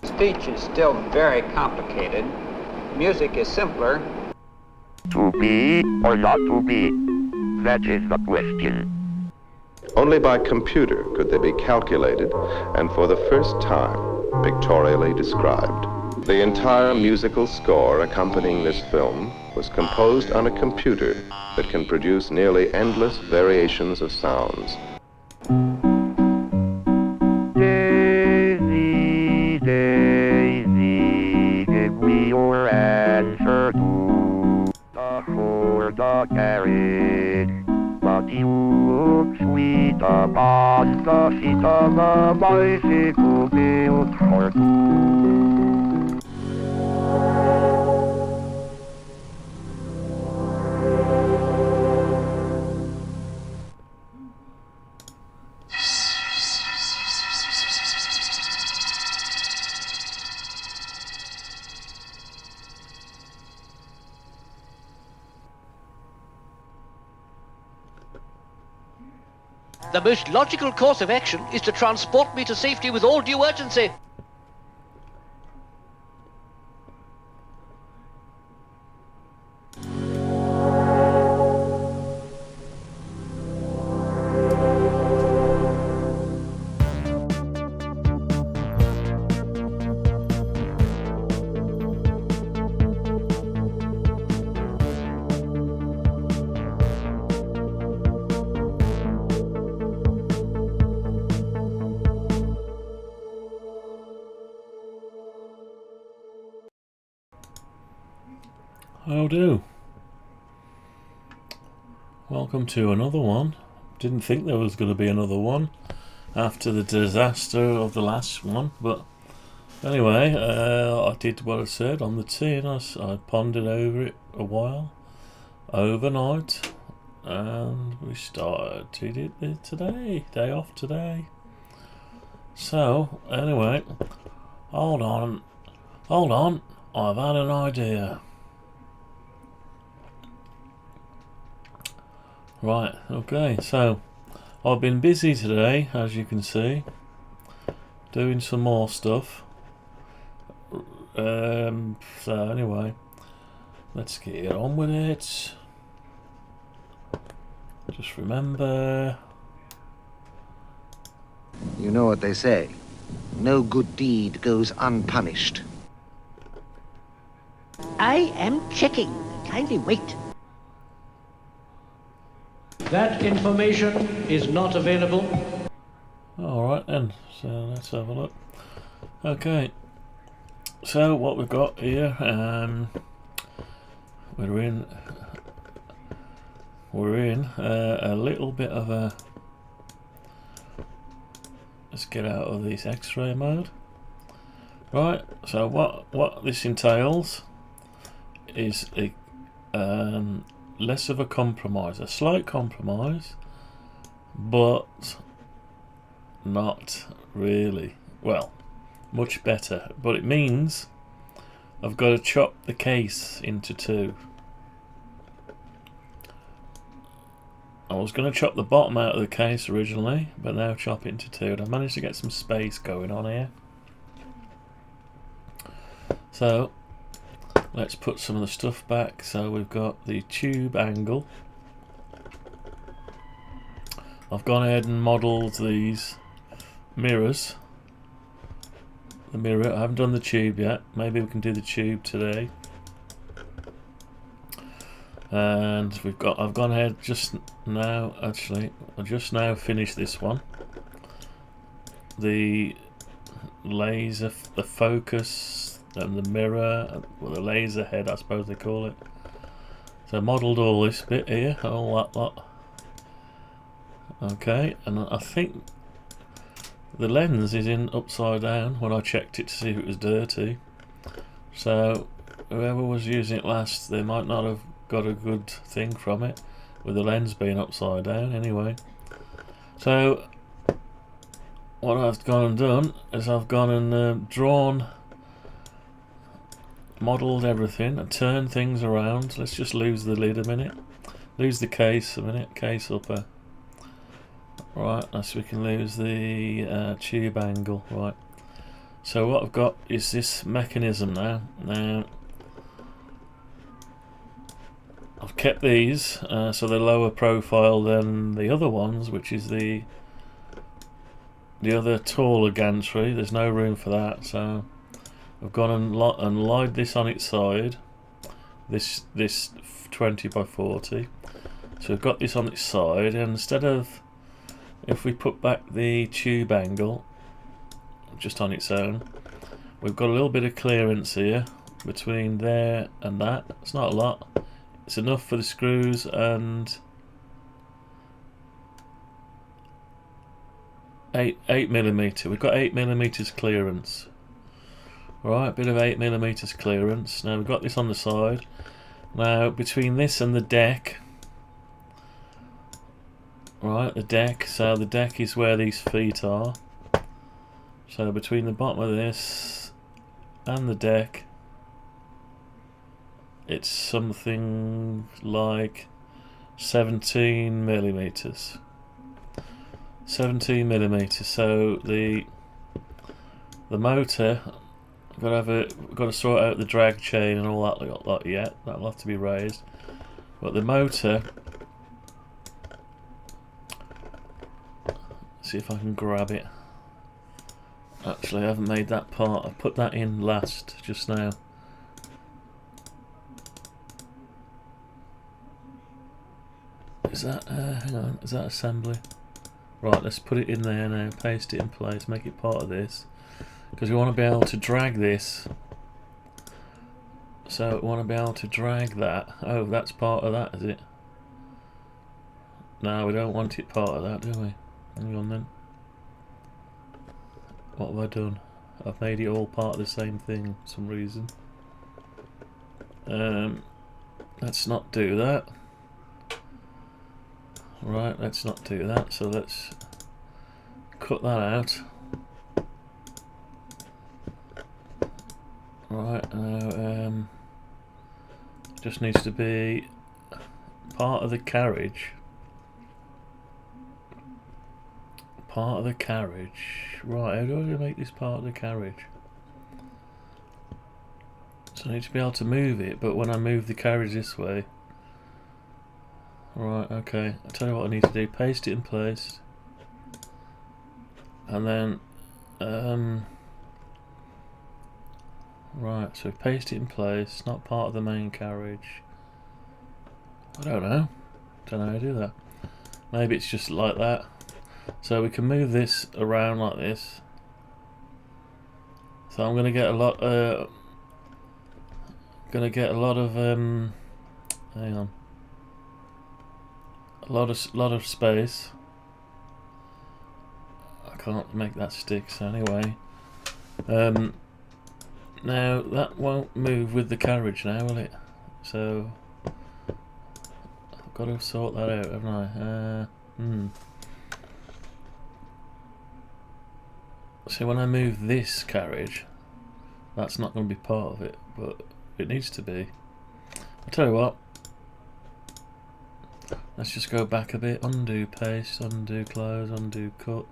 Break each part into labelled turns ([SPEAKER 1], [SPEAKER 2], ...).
[SPEAKER 1] Speech is still very complicated. Music is simpler.
[SPEAKER 2] To be or not to be? That is the question.
[SPEAKER 3] Only by computer could they be calculated and for the first time pictorially described. The entire musical score accompanying this film was composed on a computer that can produce nearly endless variations of sounds.
[SPEAKER 2] Daisy, Daisy, give me your answer to the horse the carriage. But you look sweet upon the seat of a bicycle built for two.
[SPEAKER 4] The most logical course of action is to transport me to safety with all due urgency.
[SPEAKER 5] How do? Welcome to another one. Didn't think there was going to be another one after the disaster of the last one, but anyway, I did what I said on the tin. I pondered over it a while, overnight, and we started it today, day off today. So, anyway, hold on, I've had an idea. Right, okay, so I've been busy today, as you can see, doing some more stuff. So anyway, let's get on with it. Just remember...
[SPEAKER 6] You know what they say, no good deed goes unpunished.
[SPEAKER 4] I am checking. Kindly wait.
[SPEAKER 7] That information is not available.
[SPEAKER 5] Alright then, so let's have a look. Okay, so what we've got here, we're in a little bit of a... Let's get out of this X-ray mode. Right, so what this entails is a less of a compromise, a slight compromise, but not really. Well, much better, but it means I've got to chop the case into two. I was going to chop the bottom out of the case originally, but now chop it into two, and I've managed to get some space going on here. So let's put some of the stuff back. So we've got the tube angle. I've gone ahead and modelled these mirrors. The mirror, I haven't done the tube yet. Maybe we can do the tube today. And I've gone ahead just now, actually, I just now finished this one. The laser, the focus, and the mirror, well, the laser head, I suppose they call it. So I modelled all this bit here, all that lot. Okay, and I think the lens is in upside down when I checked it to see if it was dirty. So whoever was using it last, they might not have got a good thing from it, with the lens being upside down anyway. So what I've gone and done is I've gone and drawn, modelled everything and turned things around. Let's just lose the lid a minute, lose the case a minute, case upper. Right, so we can lose the tube angle. Right, so what I've got is this mechanism now. Now I've kept these so they're lower profile than the other ones, which is the other taller gantry. There's no room for that, so I've gone and laid this on its side. This 20 by 40. So we've got this on its side, and instead of, if we put back the tube angle just on its own, we've got a little bit of clearance here between there and that. It's not a lot. It's enough for the screws and 8mm. We've got 8mm clearance. Right, bit of 8mm clearance. Now we've got this on the side. Now between this and the deck, right, the deck. So the deck is where these feet are. So between the bottom of this and the deck, it's something like 17mm. 17mm. So the motor, got to sort out the drag chain and all that lot yet. That'll have to be raised. But the motor, see if I can grab it. Actually, I haven't made that part. I put that in last just now. Is that hang on, is that assembly? Right, let's put it in there now, paste it in place, make it part of this, because we want to be able to drag this. So we want to be able to drag that. Oh, that's part of that, is it? No, we don't want it part of that, do we? Hang on then. What have I done? I've made it all part of the same thing for some reason. Let's not do that. Right, let's not do that, so let's cut that out. Right, now just needs to be part of the carriage. Part of the carriage. Right, how do I make this part of the carriage? So I need to be able to move it, but when I move the carriage this way. Right, okay. I'll tell you what I need to do. Paste it in place. And then right, so paste it in place, not part of the main carriage. I don't know. Don't know how to do that. Maybe it's just like that. So we can move this around like this. So I'm gonna get a lot of hang on. A lot of space. I can't make that stick, so anyway. Now that won't move with the carriage now, will it? So I've got to sort that out, haven't I? So when I move this carriage, that's not going to be part of it, but it needs to be. I'll tell you what. Let's just go back a bit. Undo paste, undo close, undo cut.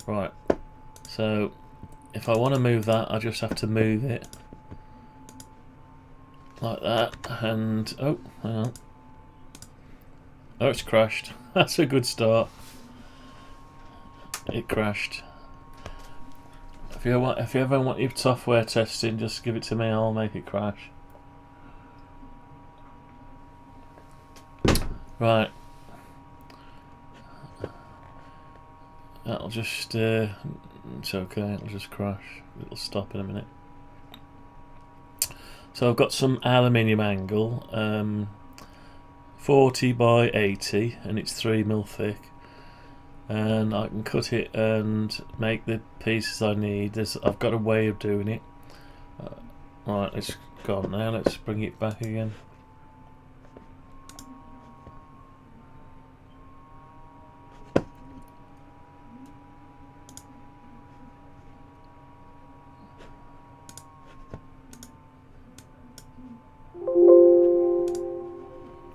[SPEAKER 5] Right. So if I want to move that, I just have to move it like that. And oh, hang on. Oh, it's crashed. That's a good start. It crashed. If you ever want your software testing, just give it to me. I'll make it crash. Right. That'll just it's okay, it'll just crash. It'll stop in a minute. So I've got some aluminium angle, 40 by 80, and it's 3mm thick. and I can cut it and make the pieces I need. I've got a way of doing it. Right, it's gone now. Let's bring it back again.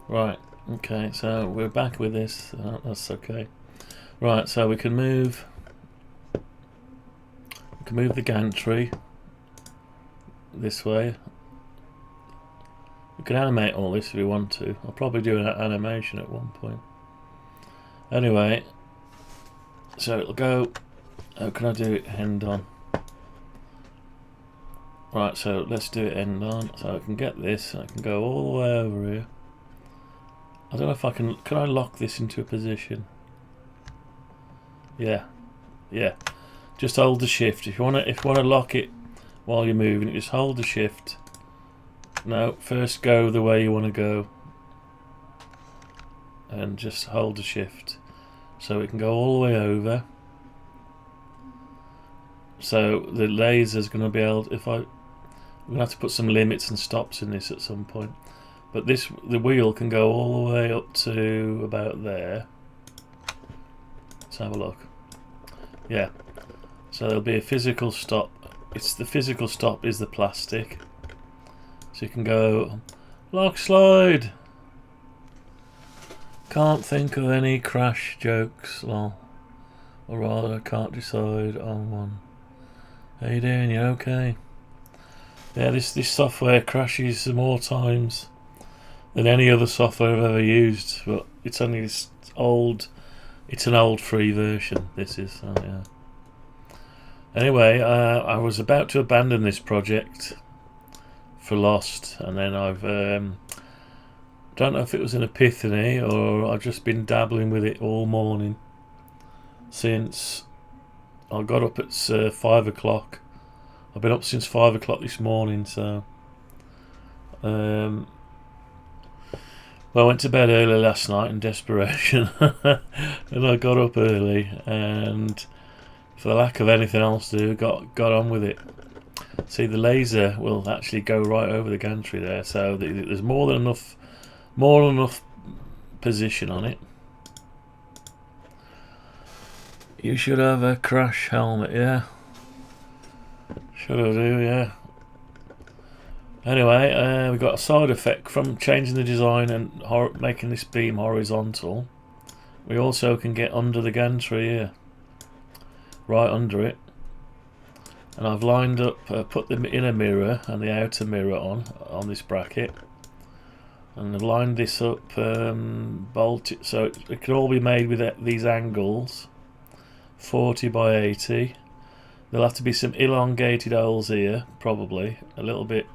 [SPEAKER 5] Right, okay, so we're back with this. That's okay. Right, so we can move the gantry this way. We can animate all this if we want to. I'll probably do an animation at one point. Anyway, so it'll go. How can I do it end on? Right, so let's do it end on. So I can get this. I can go all the way over here. I don't know if I can. Can I lock this into a position? Yeah, yeah. Just hold the shift. If you want to lock it while you're moving it, just hold the shift. No, first go the way you want to go, and just hold the shift, so it can go all the way over. So the laser's going to be able. I'm going to have to put some limits and stops in this at some point. But the wheel can go all the way up to about there. Let's have a look. Yeah. So there'll be a physical stop. The physical stop is the plastic. So you can go lock slide. Can't think of any crash jokes, lol. Or rather, I can't decide on one. How you doing? You okay? Yeah, this software crashes more times than any other software I've ever used, but it's only this old. It's an old free version. This is, so yeah. Anyway, I was about to abandon this project for Lost, and then I've don't know if it was an epiphany or I've just been dabbling with it all morning since I got up at 5 o'clock. I've been up since 5 o'clock this morning, so well, I went to bed early last night in desperation and I got up early, and for the lack of anything else to do, got on with it. See, the laser will actually go right over the gantry there, so there's more than enough position on it. You should have a crash helmet, yeah. Should I do, yeah. Anyway, we've got a side effect from changing the design and making this beam horizontal. We also can get under the gantry here, right under it. And I've lined up, put the inner mirror and the outer mirror on this bracket, and I've lined this up, bolted, so it can all be made with these angles, 40 by 80. There'll have to be some elongated holes here, probably a little bit.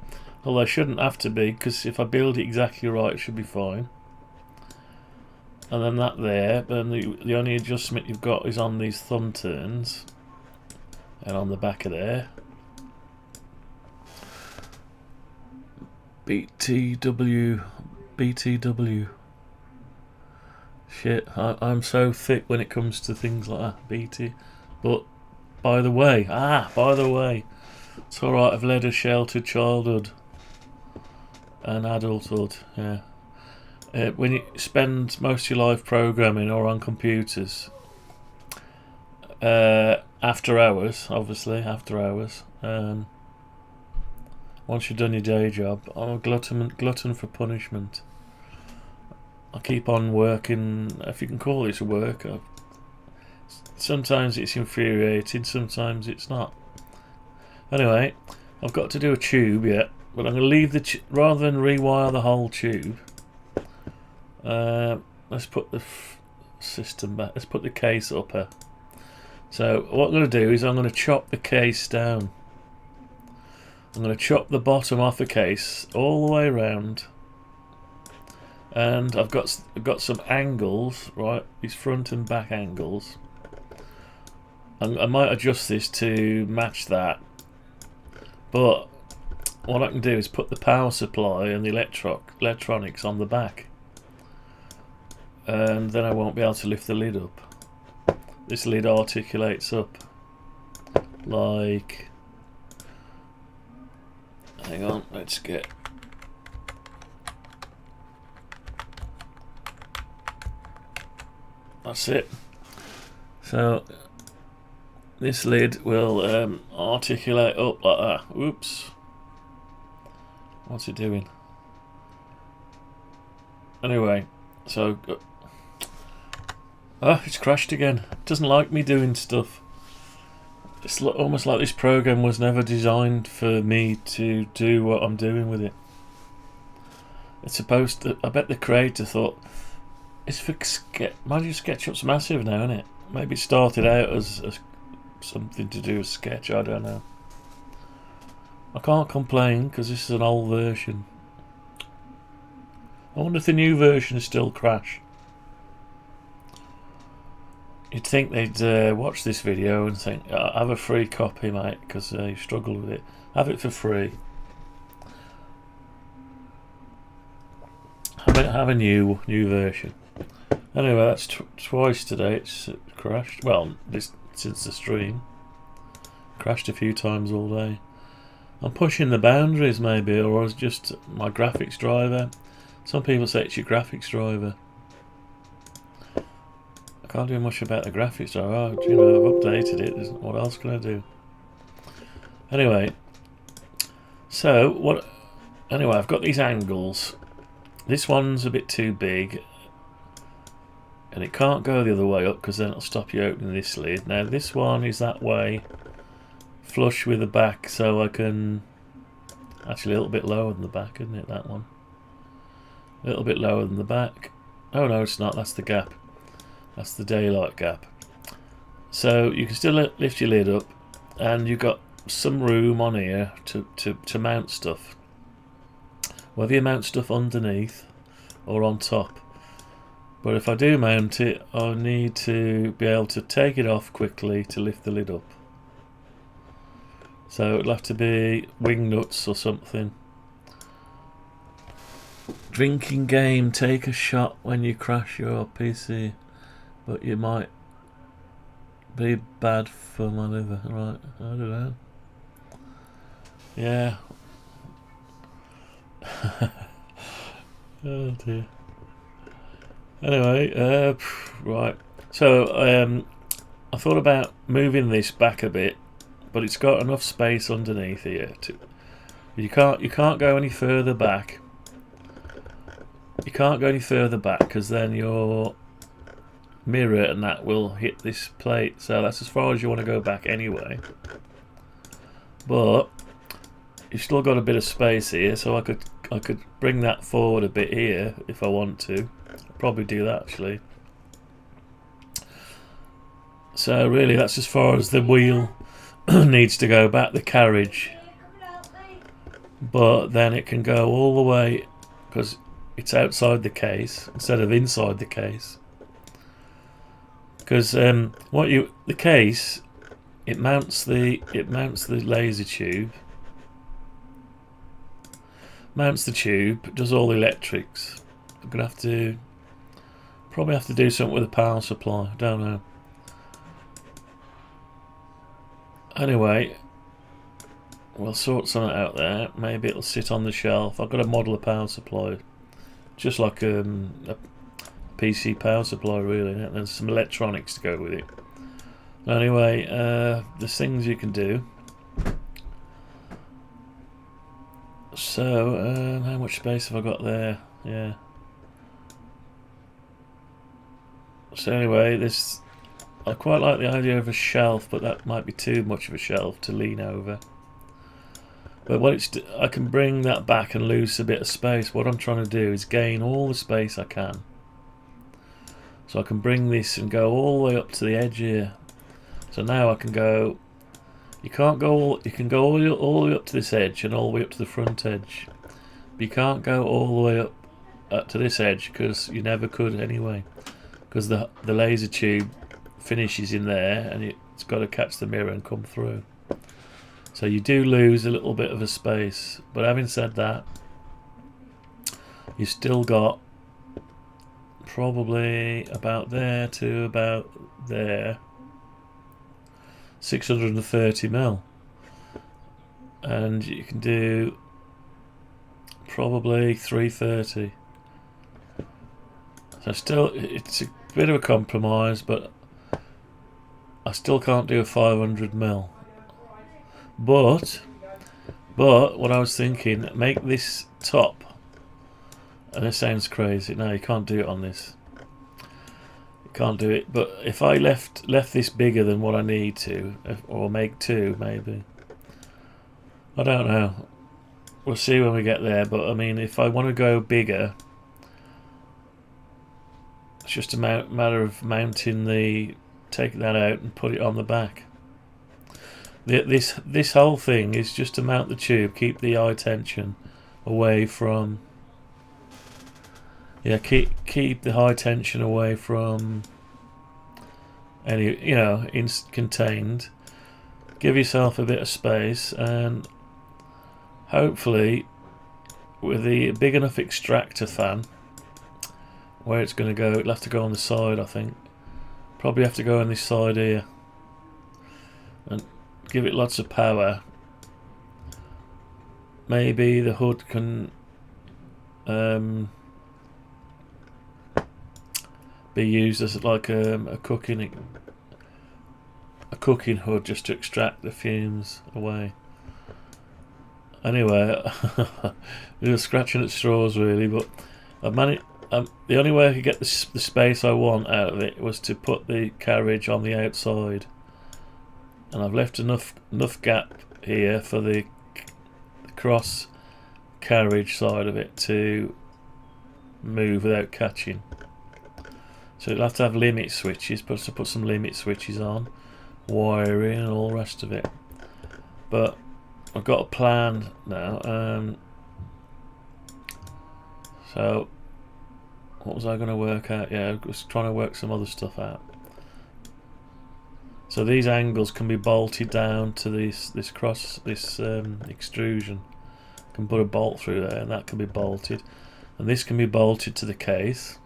[SPEAKER 5] Although it shouldn't have to be, because if I build it exactly right, it should be fine. And then that there, then the only adjustment you've got is on these thumb turns, and on the back of there. BTW. Shit, I'm so thick when it comes to things like that, BT. But, by the way, it's alright, I've led a sheltered childhood and adulthood, yeah. When you spend most of your life programming or on computers, after hours, obviously, once you've done your day job, I'm a glutton for punishment. I keep on working, if you can call this work. Sometimes it's infuriating, sometimes it's not. Anyway, I've got to do a tube yet, but I'm going to leave the rather than rewire the whole tube. Let's put the system back. Let's put the case up here. So what I'm going to do is I'm going to chop the case down. I'm going to chop the bottom off the case all the way around, and I've got some angles, right? These front and back angles. I might adjust this to match that, but what I can do is put the power supply and the electronics on the back, and then I won't be able to lift the lid up. this lid articulates up like, hang on, let's get, that's it. So this lid will articulate up like that. Oops, what's it doing? Anyway, so it's crashed again. It doesn't like me doing stuff. It's almost like this program was never designed for me to do what I'm doing with it. It's supposed to, I bet the creator thought, it's for Magic SketchUp's massive now, isn't it? Maybe it started out as something to do with Sketch, I don't know. I can't complain because this is an old version. I wonder if the new version is still crash. You'd think they'd watch this video and think, have a free copy, mate, because you struggle with it. Have it for free. Have a new version. Anyway, that's twice today it's crashed. Well, since the stream. Crashed a few times all day. I'm pushing the boundaries maybe, or it's just my graphics driver. Some people say it's your graphics driver. I can't do much about the graphics driver. You know, I've updated it. What else can I do? Anyway, so what? Anyway, I've got these angles. This one's a bit too big, and it can't go the other way up because then it'll stop you opening this lid. Now this one is that way, flush with the back, so I can actually a little bit lower than the back, isn't it? That one, a little bit lower than the back. Oh no, it's not. That's the gap. That's the daylight gap. So you can still lift your lid up, and you've got some room on here to mount stuff. Whether you mount stuff underneath or on top. But if I do mount it, I need to be able to take it off quickly to lift the lid up. So it'll have to be wing nuts or something. Drinking game, take a shot when you crash your PC. But you might be bad for my liver, right? I don't know. Yeah. Oh dear. Anyway, right. So I thought about moving this back a bit, but it's got enough space underneath here to. You can't go any further back. You can't go any further back because then your mirror and that will hit this plate. So that's as far as you want to go back anyway. But you've still got a bit of space here, so I could bring that forward a bit here if I want to. I'll probably do that actually. So really that's as far as the wheel needs to go back, the carriage. But then it can go all the way because it's outside the case instead of inside the case. Because the case, it mounts the laser tube. Mounts the tube, does all the electrics. I'm gonna probably have to do something with the power supply. Don't know. Anyway, we'll sort something out there. Maybe it'll sit on the shelf. I've got to model a power supply, just like a PC power supply, really. And there's some electronics to go with it. Anyway, there's things you can do. So, how much space have I got there? Yeah. So anyway, I quite like the idea of a shelf, but that might be too much of a shelf to lean over. But I can bring that back and lose a bit of space. What I'm trying to do is gain all the space I can. So I can bring this and go all the way up to the edge here. So now I can go. You can go all the way up to this edge and all the way up to the front edge. But you can't go all the way up to this edge because you never could anyway. Because the laser tube finishes in there and it's got to catch the mirror and come through. So you do lose a little bit of a space. But having said that, you've still got probably about there to about there. 630mm, and you can do probably 330. So still, it's a bit of a compromise, but I still can't do a 500mm. But what I was thinking, make this top, and this sounds crazy. No, you can't do it on this. You can't do it. But if I left this bigger than what I need to, or make two maybe. I don't know. We'll see when we get there. But I mean, if I want to go bigger, it's just a matter of mounting take that out and put it on the back. This whole thing is just to mount the tube, keep the eye tension away from. Yeah, keep the high tension away from any, contained. Give yourself a bit of space, and hopefully with the big enough extractor fan, where it's going to go, it'll have to go on the side, I think. Probably have to go on this side here and give it lots of power. Maybe the hood can be used as like a cooking hood, just to extract the fumes away. Anyway, we were scratching at straws really, but I managed. The only way I could get the space I want out of it was to put the carriage on the outside, and I've left enough gap here for the cross carriage side of it to move without catching. So it'll have to have limit switches, put some limit switches on, wiring and all the rest of it. But I've got a plan now. So what was I going to work out? Yeah, I was trying to work some other stuff out. So these angles can be bolted down to this extrusion. Can put a bolt through there, and that can be bolted, and this can be bolted to the case.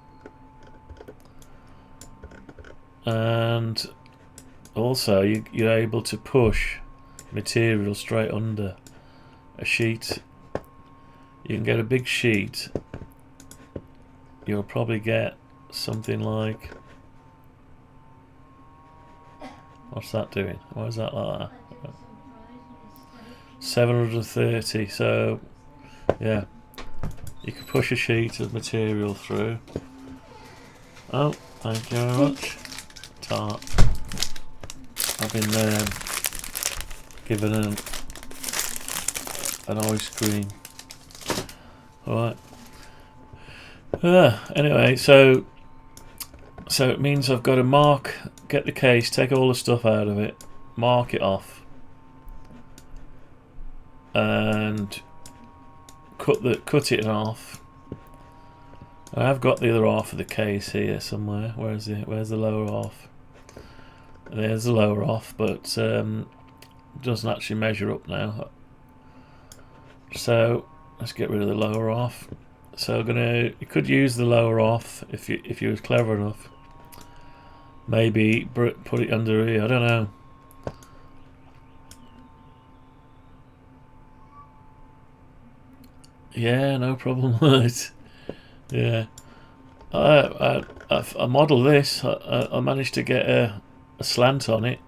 [SPEAKER 5] And also you're able to push material straight under a sheet. You can get a big sheet. You'll probably get something like, what's that doing? Why is that like that? 730. So yeah, you can push a sheet of material through. Oh, thank you very much. Tart. I've been given an ice cream. Alright. Anyway, so it means I've got to get the case, take all the stuff out of it, mark it off, and cut it in half. I have got the other half of the case here somewhere. Where's the lower half? There's the lower half, but it doesn't actually measure up now. So let's get rid of the lower half. So you could use the lower half if you was clever enough. Maybe put it under here. I don't know. Yeah, no problem with it. Yeah, I model this. I managed to get a slant on it.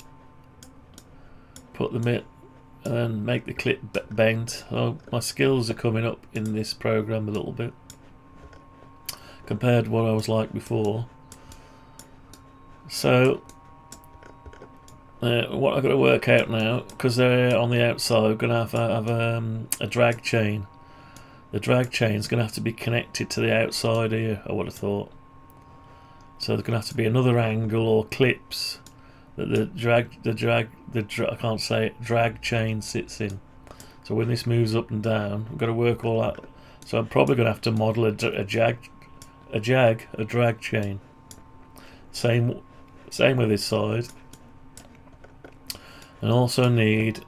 [SPEAKER 5] Put the mitt and make the clip bent. Oh, my skills are coming up in this program a little bit compared to what I was like before. So what I've got to work out now, because they're on the outside, I'm going to have a drag chain. The drag chain is going to have to be connected to the outside here, I would have thought. So there's going to have to be another angle or clips that the drag chain sits in. So when this moves up and down, I've got to work all that. So I'm probably going to have to model a drag chain. Same with this side. And also need.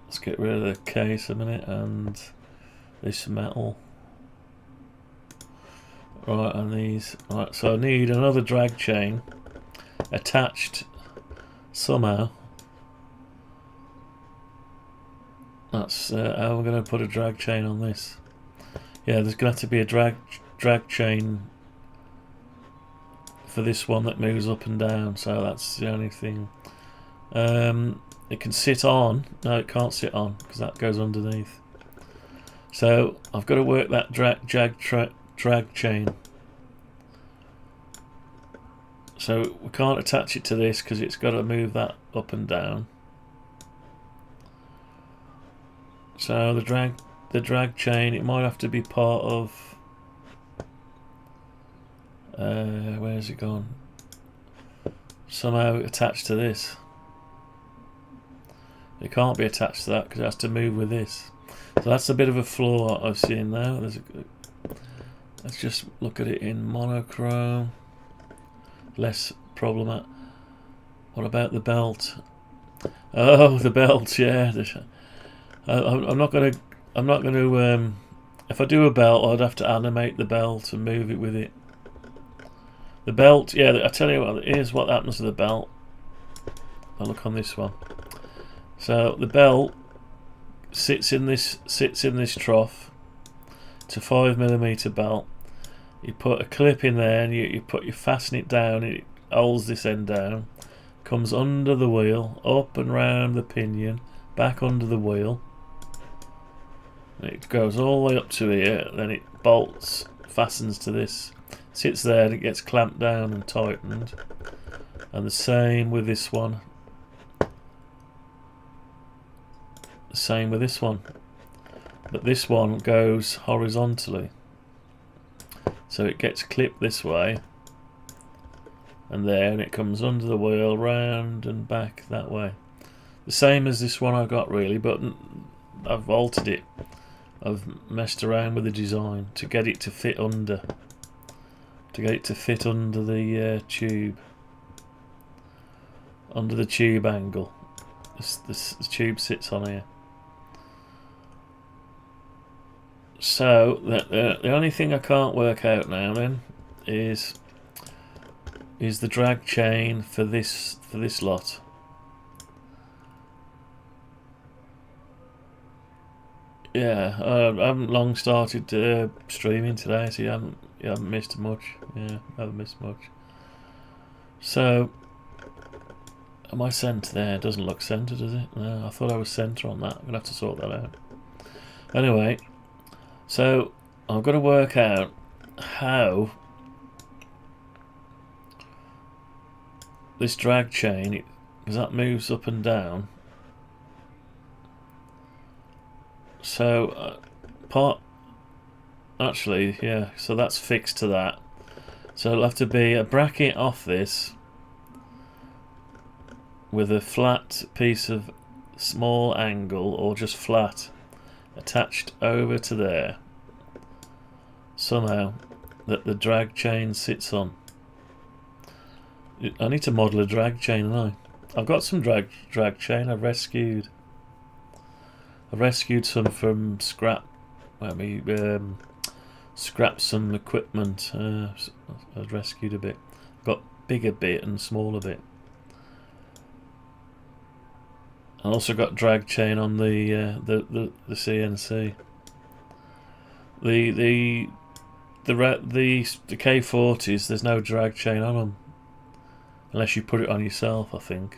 [SPEAKER 5] Let's get rid of the case a minute and this metal. Right, and these. Right, so I need another drag chain attached somehow that's how we're going to put a drag chain on this. Yeah, there's going to have to be a drag chain for this one that moves up and down, so that's the only thing. It can sit on. No, it can't sit on because that goes underneath. So I've got to work that drag chain. So we can't attach it to this because it's got to move that up and down. So the drag chain, it might have to be part of where's it gone? Somehow attached to this. It can't be attached to that because it has to move with this. So that's a bit of a flaw I've seen now. Let's just look at it in monochrome. Less problematic. What about the belt? Oh, the belt, yeah. I'm not gonna. If I do a belt, I'd have to animate the belt and move it with it. The belt, yeah. I tell you what. Here's what happens to the belt. I'll look on this one. So the belt sits in this trough. It's a 5mm belt. You put a clip in there and you fasten it down. It holds this end down. Comes under the wheel, up and round the pinion, back under the wheel. It goes all the way up to here. Then it bolts, fastens to this. Sits there and it gets clamped down and tightened. And the same with this one. The same with this one. But this one goes horizontally. So it gets clipped this way. And there, and it comes under the wheel, round and back that way. The same as this one I got really, but I've altered it. I've messed around with the design to get it to fit under. To get it to fit under the tube. Under the tube angle. This tube sits on here. So the only thing I can't work out now then is the drag chain for this lot. Yeah, I haven't long started streaming today, so you haven't missed much. Yeah, I haven't missed much. So, am I centre there? It doesn't look centre, does it? No, I thought I was centre on that. I'm gonna have to sort that out. Anyway, so I've got to work out how this drag chain, because that moves up and down. So actually, yeah, so that's fixed to that. So it'll have to be a bracket off this with a flat piece of small angle, or just flat, attached over to there somehow, that the drag chain sits on. I need to model a drag chain, don't I? I've got some drag chain I've rescued. I've rescued some from scrap. Let me scrap some equipment. I've rescued a bit. Got bigger bit and smaller bit. I also got drag chain on the CNC. The K40s, there's no drag chain on them unless you put it on yourself. I think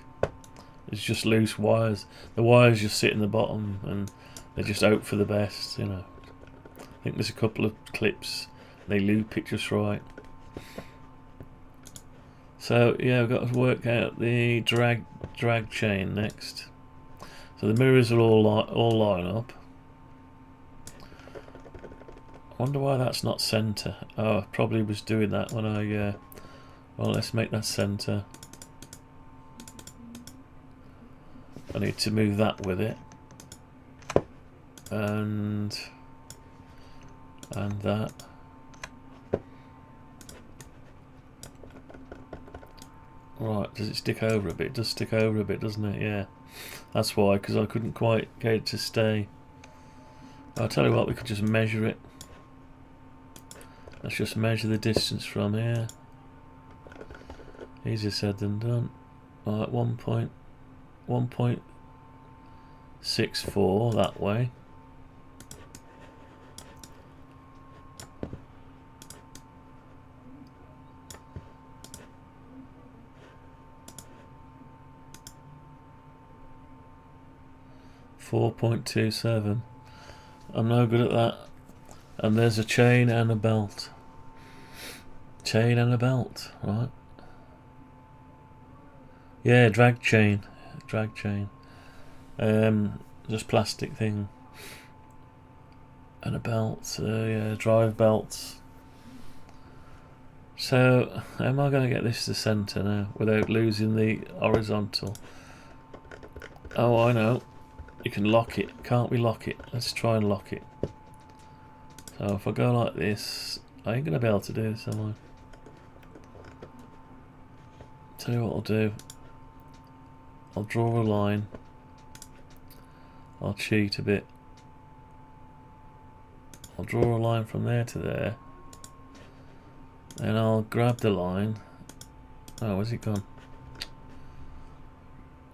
[SPEAKER 5] it's just loose wires. The wires just sit in the bottom and they just hope for the best, you know. I think there's a couple of clips. They loop it just right. So yeah, I've got to work out the drag chain next. So the mirrors will all line up. I wonder why that's not centre. Oh, I probably was doing that when I. Well, let's make that centre. I need to move that with it, and that. Right, does it stick over a bit? It does stick over a bit, doesn't it? Yeah. That's why, because I couldn't quite get it to stay. I'll tell you what, we could just measure it. Let's just measure the distance from here. Easier said than done. Right, 1.64 that way. .27. I'm no good at that. And there's a chain and a belt. Chain and a belt, right? Yeah, drag chain. Drag chain. Just plastic thing. And a belt. Yeah, drive belts. So, how am I going to get this to centre now without losing the horizontal? Oh, I know. You can lock it. Can't we lock it? Let's try and lock it. So if I go like this, I ain't going to be able to do this, am I? Tell you what I'll do. I'll draw a line. I'll cheat a bit. I'll draw a line from there to there. And I'll grab the line. Oh, where's it gone?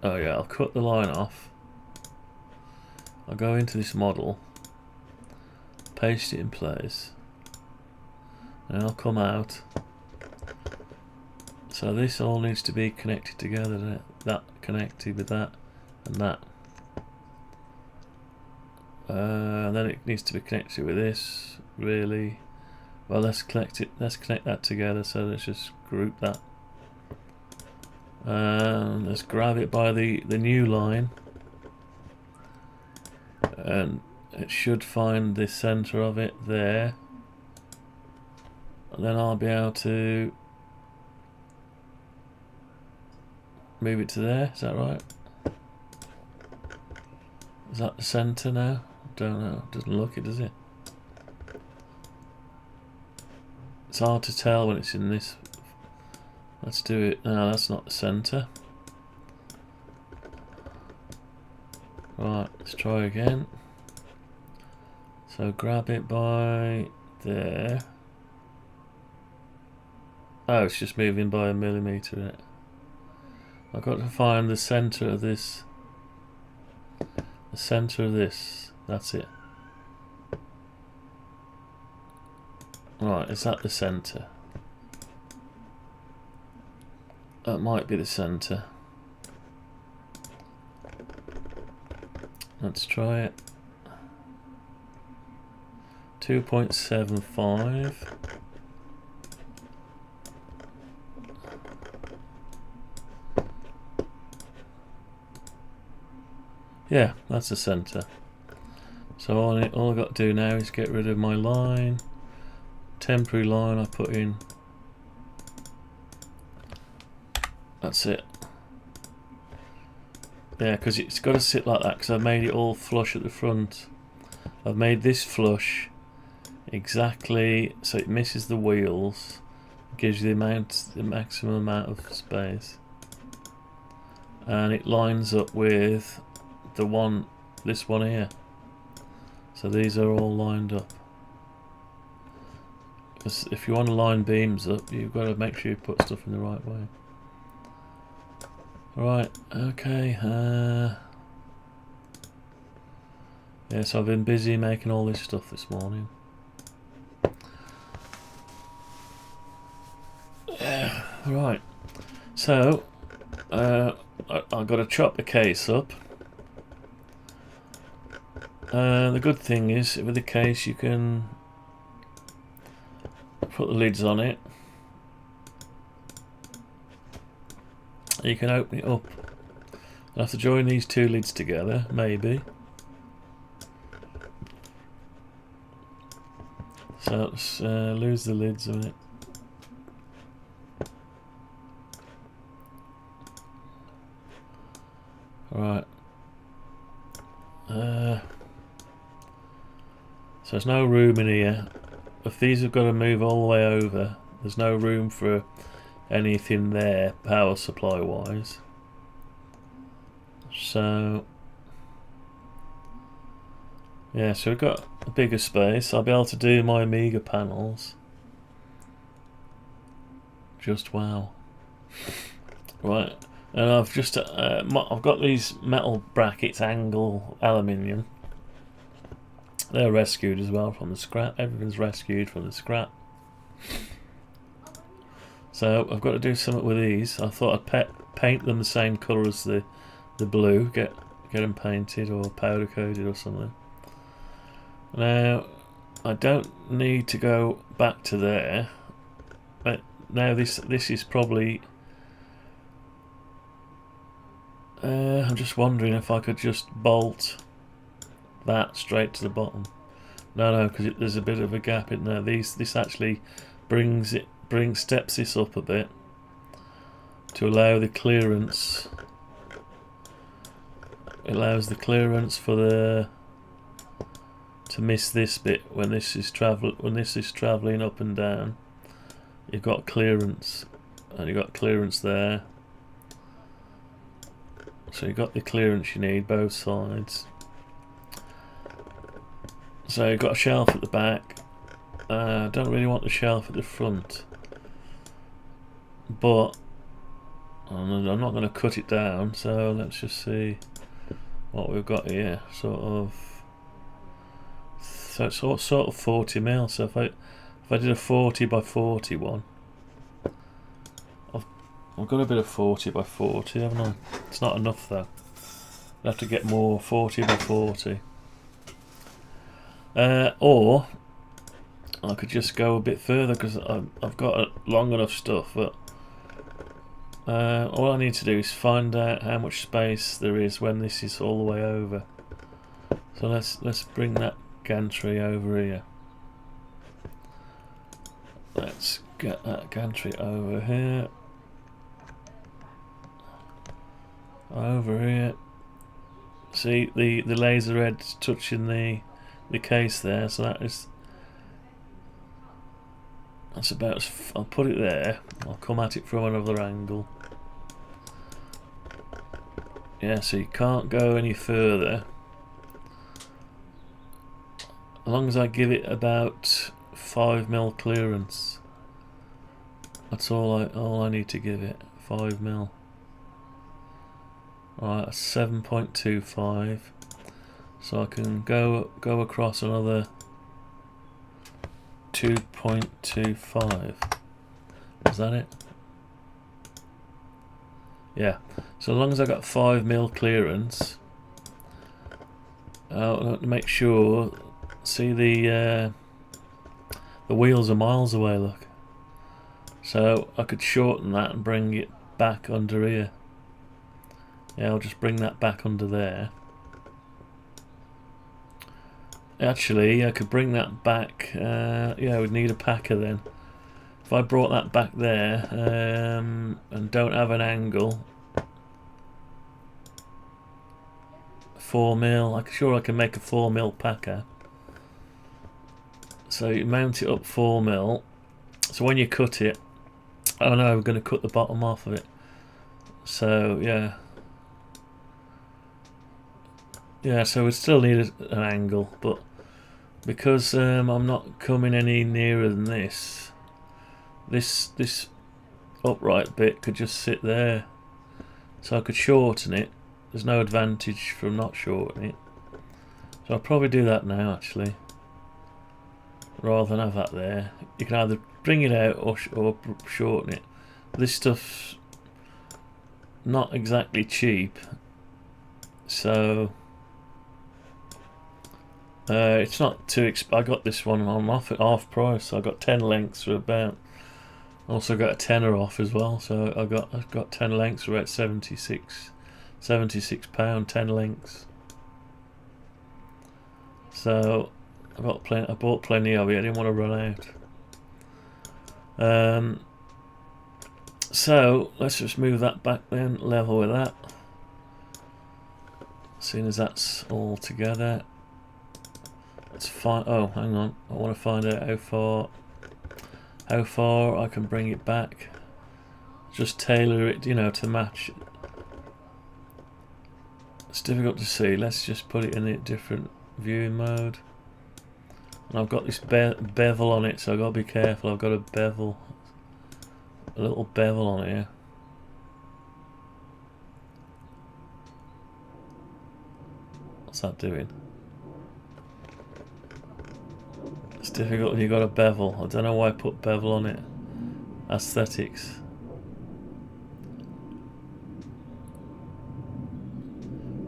[SPEAKER 5] Oh yeah, I'll cut the line off. I'll go into this model, paste it in place, and I'll come out. So this all needs to be connected together, that connected with that and that. And then it needs to be connected with this, really. Well, let's connect that together, so let's just group that. Let's grab it by the new line. And it should find the center of it there, and then I'll be able to move it to there. Is that right? Is that the center now? Don't know. Doesn't look it, does it? It's hard to tell when it's in this. Let's do it. No, that's not the center. Right, let's try again. So grab it by there. Oh, it's just moving by a millimetre. I've got to find the centre of this. The centre of this. That's it. Right, is that the centre? That might be the centre. Let's try it. 2.75. Yeah, that's the centre. So all I've got to do now is get rid of my line. Temporary line I put in. That's it. Yeah, because it's got to sit like that, because I've made it all flush at the front. I've made this flush exactly so it misses the wheels. It gives you the maximum amount of space. And it lines up with this one here. So these are all lined up. Because if you want to line beams up, you've got to make sure you put stuff in the right way. Right, okay. Yeah, so I've been busy making all this stuff this morning. Yeah, right. So, I've got to chop the case up. The good thing is, with the case you can put the lids on it. You can open it up. I'll have to join these two lids together, maybe. So let's lose the lids a minute. Right. So there's no room in here. If these have got to move all the way over, there's no room for anything there, power supply wise. So yeah, so we've got a bigger space. I'll be able to do my Amiga panels. Just wow. Right, And I've just I've got these metal brackets, angle aluminium. They're rescued as well from the scrap. Everything's rescued from the scrap. So I've got to do something with these. I thought I'd paint them the same colour as the blue. Get them painted or powder coated or something. Now I don't need to go back to there. But now this is probably. I'm just wondering if I could just bolt that straight to the bottom. No, because there's a bit of a gap in there. This actually steps this up a bit to allow the clearance. It allows the clearance for to miss this bit when this is traveling up and down. You've got clearance, and you've got clearance there. So you've got the clearance you need both sides. So you've got a shelf at the back. I don't really want the shelf at the front, but I'm not going to cut it down. So let's just see what we've got here. So it's sort of 40 mil. So if I did a 40 by 40 one, I've got a bit of 40 by 40, haven't I? It's not enough though. I'll have to get more 40 by 40. Or I could just go a bit further because I've got long enough stuff. But all I need to do is find out how much space there is when this is all the way over. So let's bring that gantry over here. Let's get that gantry over here. Over here. See the laser head's touching the case there, so that's about. I'll put it there. I'll come at it from another angle. Yeah, so you can't go any further as long as I give it about 5 mil clearance. That's all I need to give it. 5 mil. Alright, 7.25. So I can go across another 2.25. Is that it? Yeah. So as long as I got 5 mil clearance, I'll have to make sure. See the wheels are miles away. Look. So I could shorten that and bring it back under here. Yeah, I'll just bring that back under there. Actually, I could bring that back. Yeah, we'd need a packer then. If I brought that back there and don't have an angle, 4 mil. I'm sure I can make a 4 mil packer. So you mount it up 4 mil. So when you cut it, oh no, we're going to cut the bottom off of it. So yeah. Yeah, so we still need an angle, but because I'm not coming any nearer than this upright bit could just sit there. So I could shorten it. There's no advantage from not shortening it. So I'll probably do that now actually, rather than have that there. You can either bring it out or shorten it. This stuff's not exactly cheap, so it's not too I got this one on half price. So I got 10 lengths for about. Also got a tenner off as well. So I've got 10 lengths for about £76, 10 lengths. So I bought plenty of it. I didn't want to run out. So let's just move that back then, level with that. Seeing as that's all together. Let's find. Oh, hang on. I want to find out how far I can bring it back. Just tailor it, to match. It's difficult to see. Let's just put it in a different viewing mode. And I've got this bevel on it, so I've got to be careful. I've got a little bevel on here. What's that doing? It's difficult when you've got a bevel. I don't know why I put bevel on it. Aesthetics.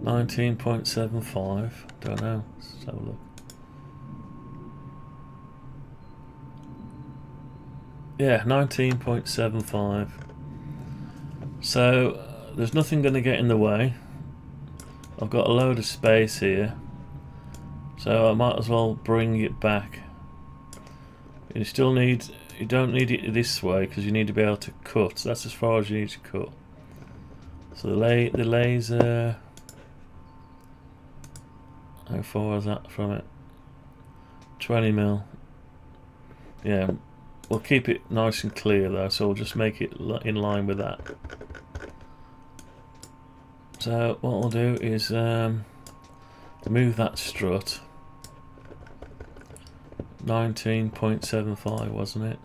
[SPEAKER 5] $19.75. Don't know. Let's have a look. Yeah, 19.75. So there's nothing going to get in the way. I've got a load of space here, so I might as well bring it back. You still need, you don't need it this way because you need to be able to cut. That's as far as you need to cut. So the laser, how far is that from it? 20mm. Yeah, we'll keep it nice and clear though, so we'll just make it in line with that. So what we'll do is move that strut. 19.75, wasn't it?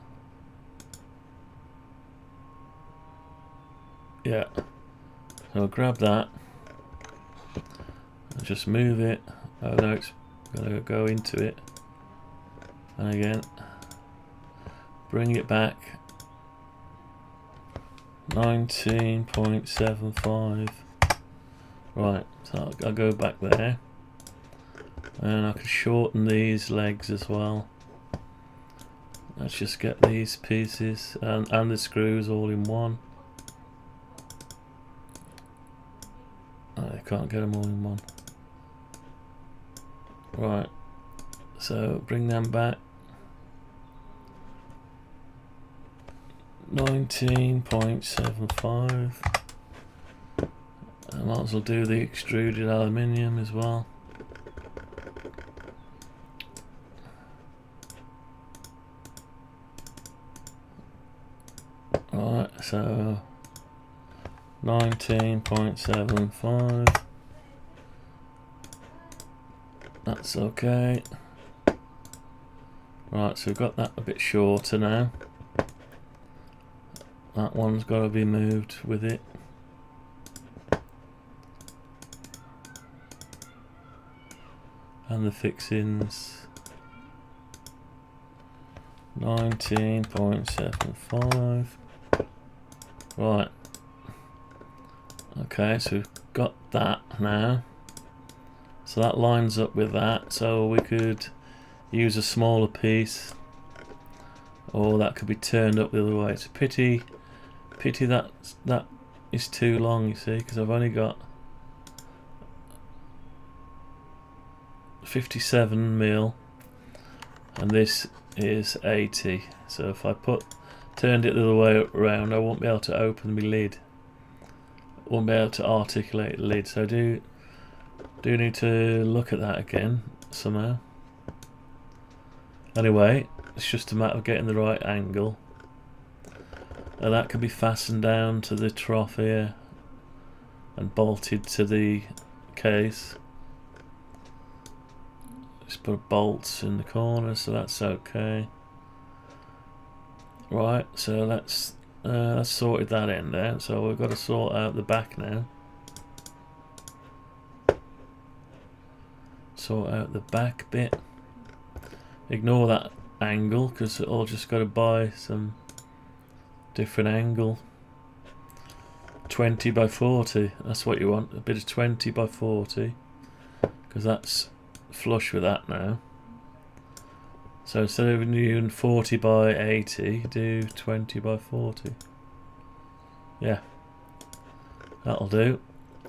[SPEAKER 5] Yeah. So I'll grab that and just move it. Oh no, it's gonna go into it. And again, bring it back. 19.75. Right, so I'll go back there. And I can shorten these legs as well. Let's just get these pieces and the screws all in one. I can't get them all in one. Right, so bring them back. 19.75. I might as well do the extruded aluminium as well. Right, so 19.75. That's okay. Right, so we've got that a bit shorter now. That one's got to be moved with it. And the fixings. 19.75. Right. Okay, so we've got that now. So that lines up with that. So we could use a smaller piece, or that could be turned up the other way. It's a pity that is too long, you see, because I've only got 57mm and this is 80. So if I turned it the other way around, I won't be able to open my lid. Won't be able to articulate the lid. So I do need to look at that again somehow. Anyway, it's just a matter of getting the right angle. And that can be fastened down to the trough here and bolted to the case. Just put bolts in the corner, so that's okay. Right, so let's sorted that end out. So we've got to sort out the back now. Sort out the back bit. Ignore that angle because I'll just got to buy some different angle. 20 by 40. That's what you want. A bit of 20 by 40 because that's flush with that now. So instead of doing 40 by 80, do 20 by 40. Yeah, that'll do.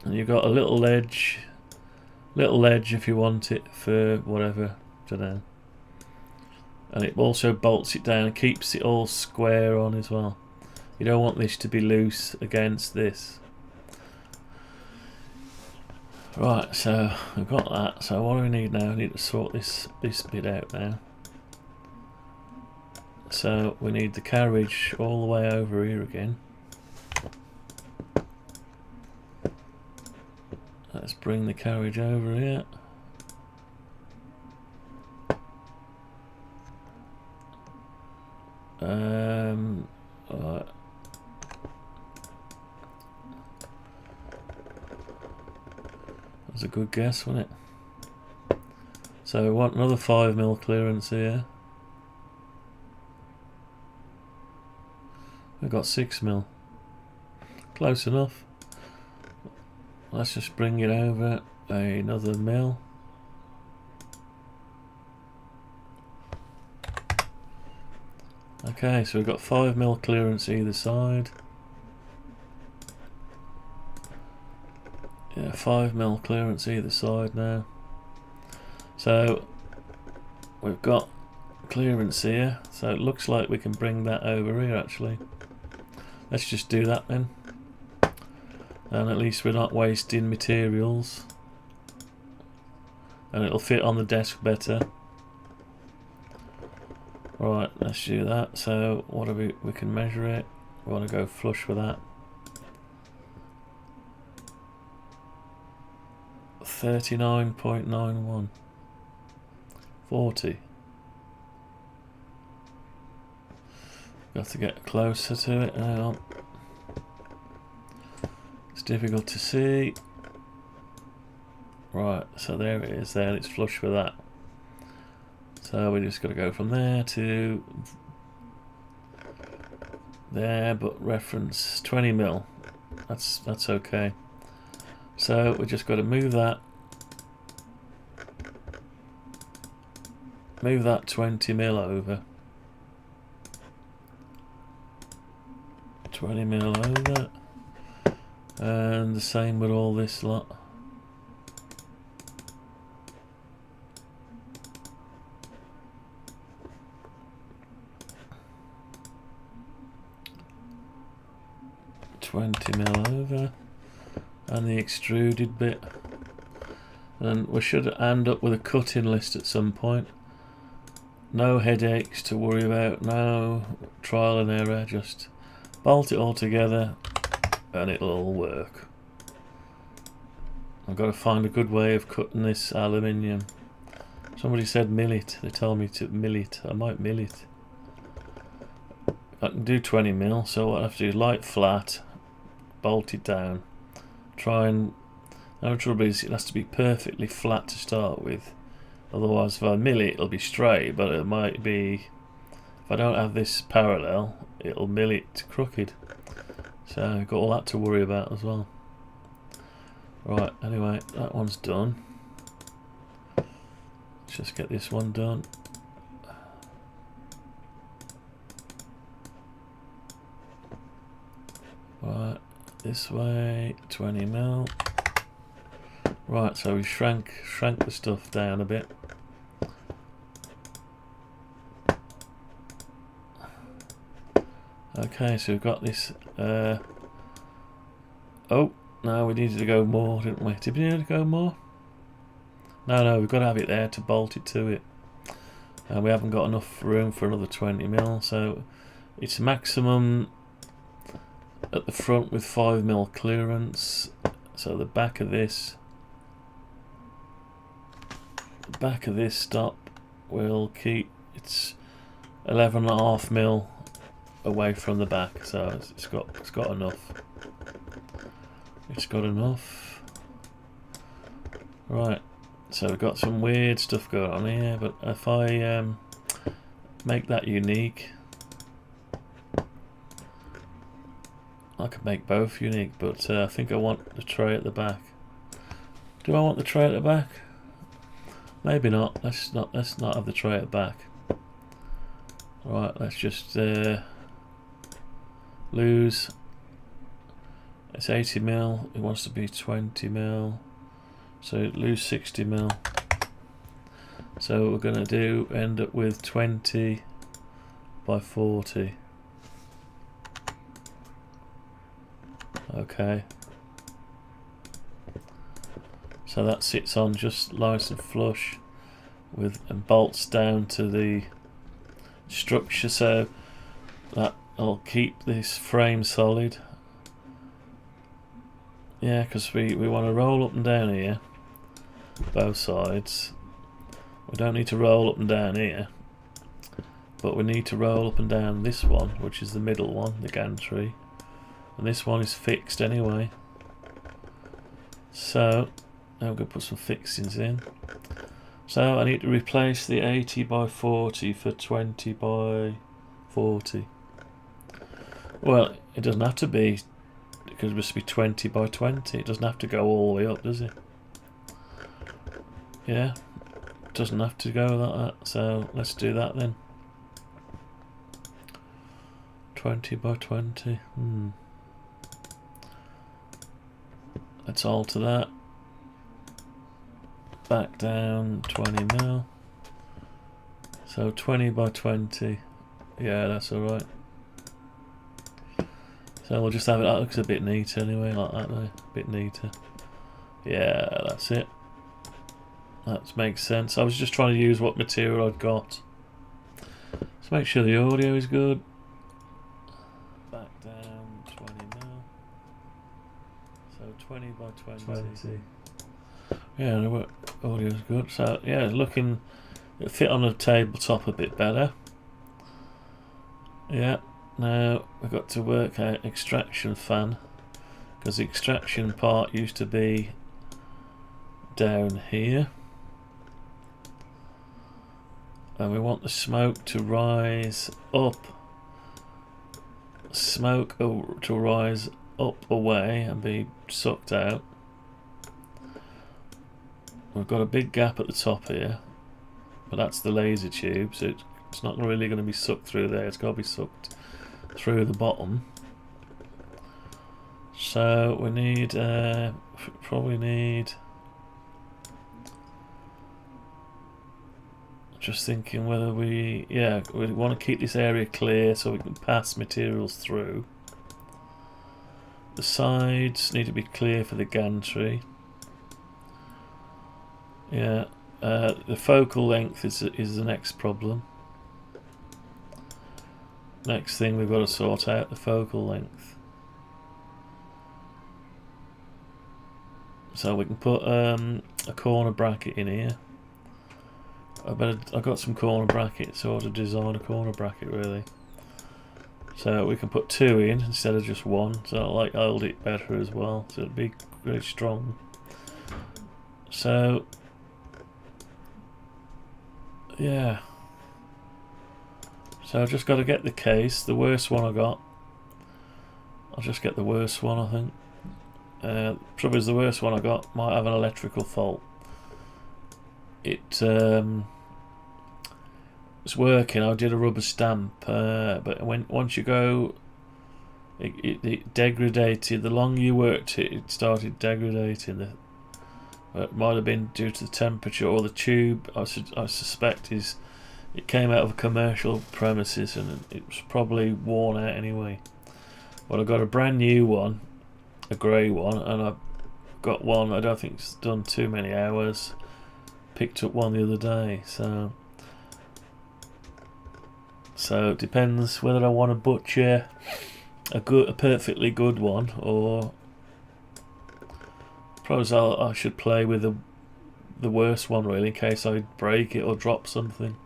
[SPEAKER 5] And you've got a little ledge if you want it for whatever, don't know. And it also bolts it down and keeps it all square on as well. You don't want this to be loose against this. Right, so we've got that. So what do we need now? We need to sort this bit out now. So we need the carriage all the way over here again. Let's bring the carriage over here. Alright. That was a good guess, wasn't it? So we want another 5mm clearance here. We've got 6mm. Close enough. Let's just bring it over another mil. Okay, so we've got 5mm clearance either side. Yeah, 5mm clearance either side now. So we've got clearance here, so it looks like we can bring that over here actually. Let's just do that then. And at least we're not wasting materials. And it'll fit on the desk better. Right, let's do that. So what do we can measure it. We want to go flush with that. 39.91. 40. Got to get closer to it. Hang on. It's difficult to see. Right, so there it is there, it's flush with that. So we just got to go from there to there, but reference 20mm. That's okay. So we just got to move that 20mm over. 20mm over. And the same with all this lot. over, and the extruded bit, and we should end up with a cutting list at some point. No headaches to worry about, no trial and error, just bolt it all together and it'll all work. I've got to find a good way of cutting this aluminium. Somebody said mill it, they told me to mill it. I might mill it. I can do 20mm, so what I have to do, light flat, bolt it down, try and, no trouble is it has to be perfectly flat to start with, otherwise if I mill it it'll be straight, but it might be, if I don't have this parallel it'll mill it crooked, so I've got all that to worry about as well. Right, anyway, that one's done. Let's just get this one done. Right, this way, 20mm. Right, so we shrank the stuff down a bit. Okay, so we've got this. Oh, no, we needed to go more, didn't we? Did we need to go more? No, we've got to have it there to bolt it to it. And we haven't got enough room for another 20mm, so it's maximum at the front with 5mm clearance. So the back of this stop will keep, it's 11.5mm away from the back, so it's got enough. It's got enough. Right, so we've got some weird stuff going on here, but if I make that unique, I could make both unique, but I think I want the tray at the back. Do I want the tray at the back? Maybe not. Let's not have the tray at the back. Right, let's just lose. It's 80mm. It wants to be 20mm. So lose 60mm. So we're gonna end up with 20 by 40. Okay. So that sits on just nice and flush with, and bolts down to the structure, so that'll keep this frame solid. Yeah, because we want to roll up and down here, both sides. We don't need to roll up and down here, but we need to roll up and down this one, which is the middle one, the gantry. And this one is fixed anyway. So now we're going to put some fixings in. So I need to replace the 80 by 40 for 20 by 40. Well, it doesn't have to be, because it must be 20 by 20. It doesn't have to go all the way up, does it? Yeah, it doesn't have to go like that. So let's do that then. 20 by 20. Let's alter that. Back down 20 mil. So 20 by 20. Yeah, that's alright. So we'll just have it, that looks a bit neater anyway, like that there. A bit neater. Yeah, that's it. That makes sense. I was just trying to use what material I'd got. Let's make sure the audio is good. Back down 20 mil. So 20 by 20. Yeah, the audio is good. So yeah, looking, it'll fit on the tabletop a bit better. Yeah. Now we've got to work out extraction fan, because the extraction part used to be down here, and we want the smoke to rise up. Smoke to rise up away and be sucked out. We've got a big gap at the top here, but that's the laser tube, so it's not really going to be sucked through there. It's got to be sucked through the bottom. So we need probably need, just thinking whether we want to keep this area clear so we can pass materials through. The sides need to be clear for the gantry. Yeah, the focal length is the next problem. Next thing we've got to sort out the focal length. So we can put a corner bracket in here. I've got some corner brackets, so I ought to design a corner bracket really. So we can put 2 in instead of just 1, so I like hold it better as well, so it'll be really strong. So yeah. So I've just got to get the case, the worst one I got. I'll just get the worst one, I think. Trouble is, the worst one I got might have an electrical fault. It's working. I did a rubber stamp, but once you go, it degraded. The longer you worked it started degrading. It might have been due to the temperature or the tube. I suspect it came out of a commercial premises and it was probably worn out anyway. But I got a brand new one, a grey one, and I got one I don't think it's done too many hours. Picked up one the other day, so it depends whether I want to butcher a perfectly good one, or probably I should play with the worst one really, in case I break it or drop something.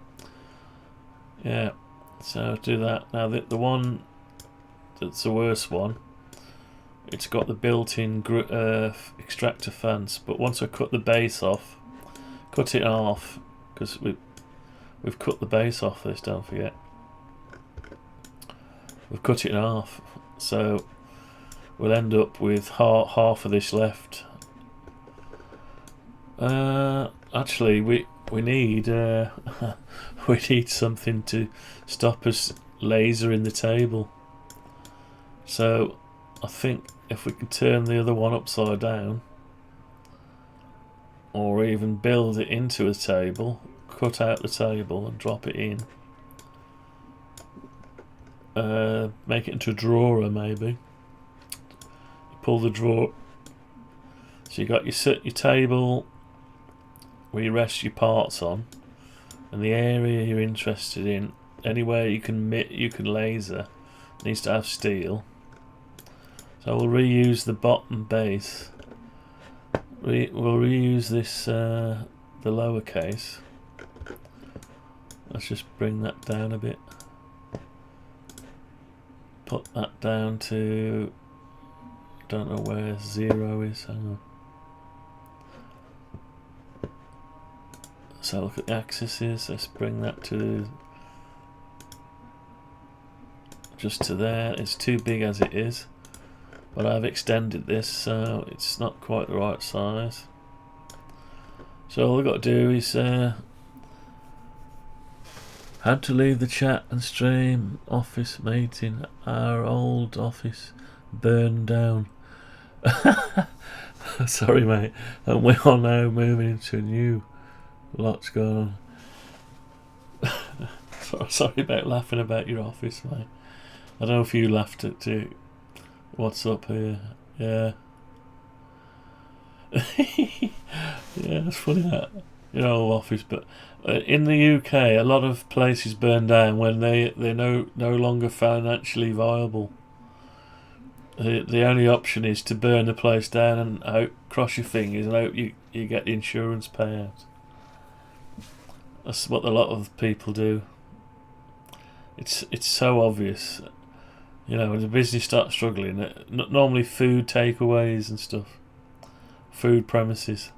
[SPEAKER 5] Yeah, so do that. Now the one that's the worst one, it's got the built-in extractor fans, but once I cut the base off, cut it in half, because we've cut the base off this, don't forget. We've cut it in half, so we'll end up with half of this left. Actually, we need we need something to stop us lasering the table. So I think if we can turn the other one upside down, or even build it into a table, cut out the table and drop it in, make it into a drawer maybe. Pull the drawer, so you got your table where you rest your parts on, and the area you're interested in, anywhere you can laser, needs to have steel. So we'll reuse the bottom base. We'll reuse this, the lower case. Let's just bring that down a bit. Put that down to, don't know where 0 is. Hang on. So look at the axes. Let's bring that to just to there. It's too big as it is, but I've extended this so it's not quite the right size. So all we've got to do is had to leave the chat and stream office meeting. Our old office burned down. Sorry mate, and we are now moving into a new. Lots going on. Sorry about laughing about your office, mate. I don't know if you laughed at it. What's up here? Yeah. Yeah, it's funny that your old office. But in the UK, a lot of places burn down when they're no longer financially viable. The only option is to burn the place down and hope, cross your fingers and hope you get the insurance payout. That's what a lot of people do. It's so obvious, you know, when the business starts struggling. Normally, food takeaways and stuff, food premises.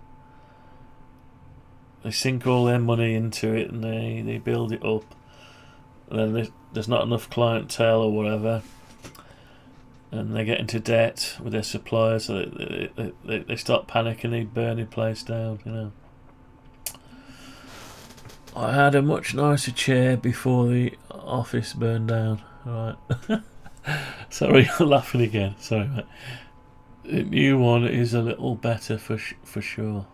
[SPEAKER 5] They sink all their money into it and they build it up. And then there's not enough clientele or whatever, and they get into debt with their suppliers. So they start panicking. They burn the place down, you know. I had a much nicer chair before the office burned down. Right. Sorry, I'm laughing again. Sorry, mate. The new one is a little better for sure.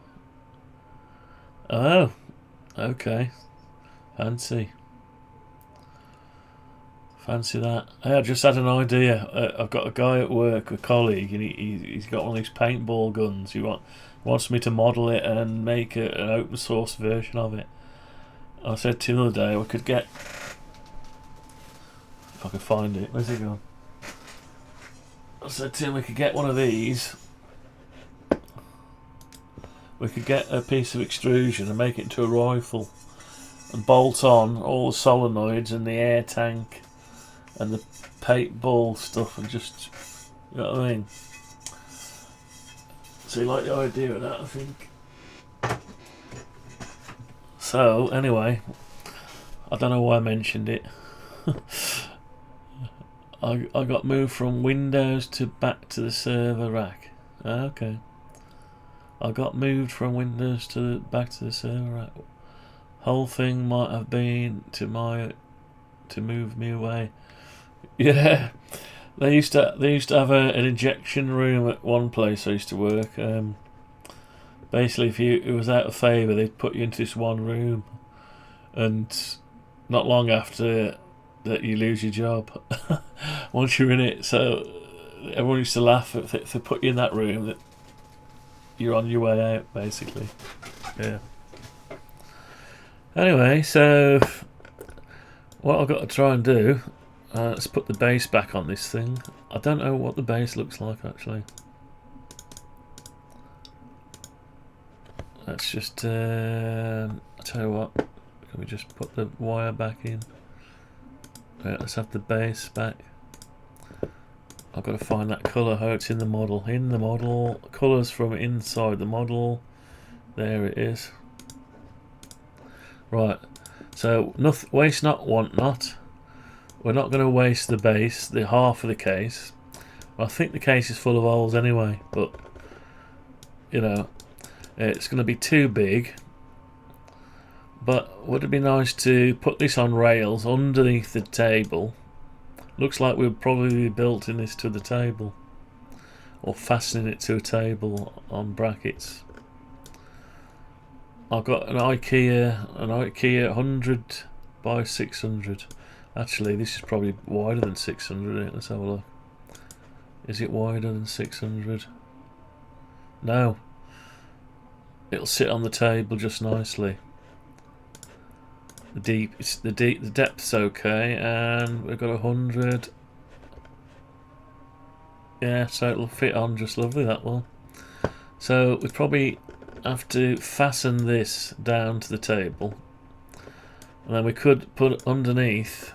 [SPEAKER 5] Oh, okay. Fancy that. Hey, I just had an idea. I've got a guy at work, a colleague, and he's got one of these paintball guns. He wants me to model it and make an open source version of it. I said to him the other day we could get, if I could find it, where's it gone? I said to him we could get one of these. We could get a piece of extrusion and make it into a rifle and bolt on all the solenoids and the air tank and the paintball stuff and just, you know what I mean? So you like the idea of that, I think. So anyway, I don't know why I mentioned it. I got moved from Windows to back to the server rack. Okay. I got moved from Windows to back to the server rack. Whole thing might have been to move me away. Yeah. They used to have an injection room at one place I used to work. Basically, if it was out of favour, they'd put you into this one room, and not long after that, you lose your job once you're in it. So everyone used to laugh if they put you in that room that you're on your way out, basically. Yeah. Anyway, so what I've got to try and do, let's put the base back on this thing. I don't know what the base looks like actually. Let's just, I'll tell you what, can we just put the wire back in? Right, let's have the base back. I've got to find that colour, how it's in the model. In the model, colours from inside the model. There it is. Right, so waste not, want not. We're not going to waste the base, the half of the case. I think the case is full of holes anyway, but, you know, it's going to be too big. But would it be nice to put this on rails underneath the table? Looks like we'll probably be bolting this to the table, or fastening it to a table on brackets. I've got an IKEA 100 by 600. Actually, this is probably wider than 600. Let's have a look. Is it wider than 600? No. It'll sit on the table just nicely. The depth's okay, and we've got 100. Yeah, so it'll fit on just lovely, that one. So we probably have to fasten this down to the table, and then we could put underneath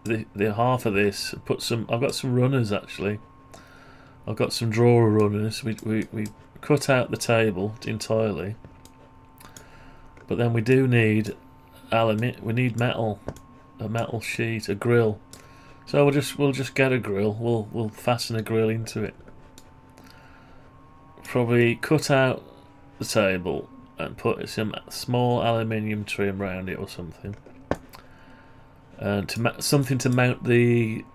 [SPEAKER 5] the half of this. Put some. I've got some runners actually. I've got some drawer runners. We cut out the table entirely, But then we do need we need metal, a metal sheet, a grill. So we'll just get a grill. We'll fasten a grill into it. Probably cut out the table and put some small aluminium trim around it or something, and something to mount the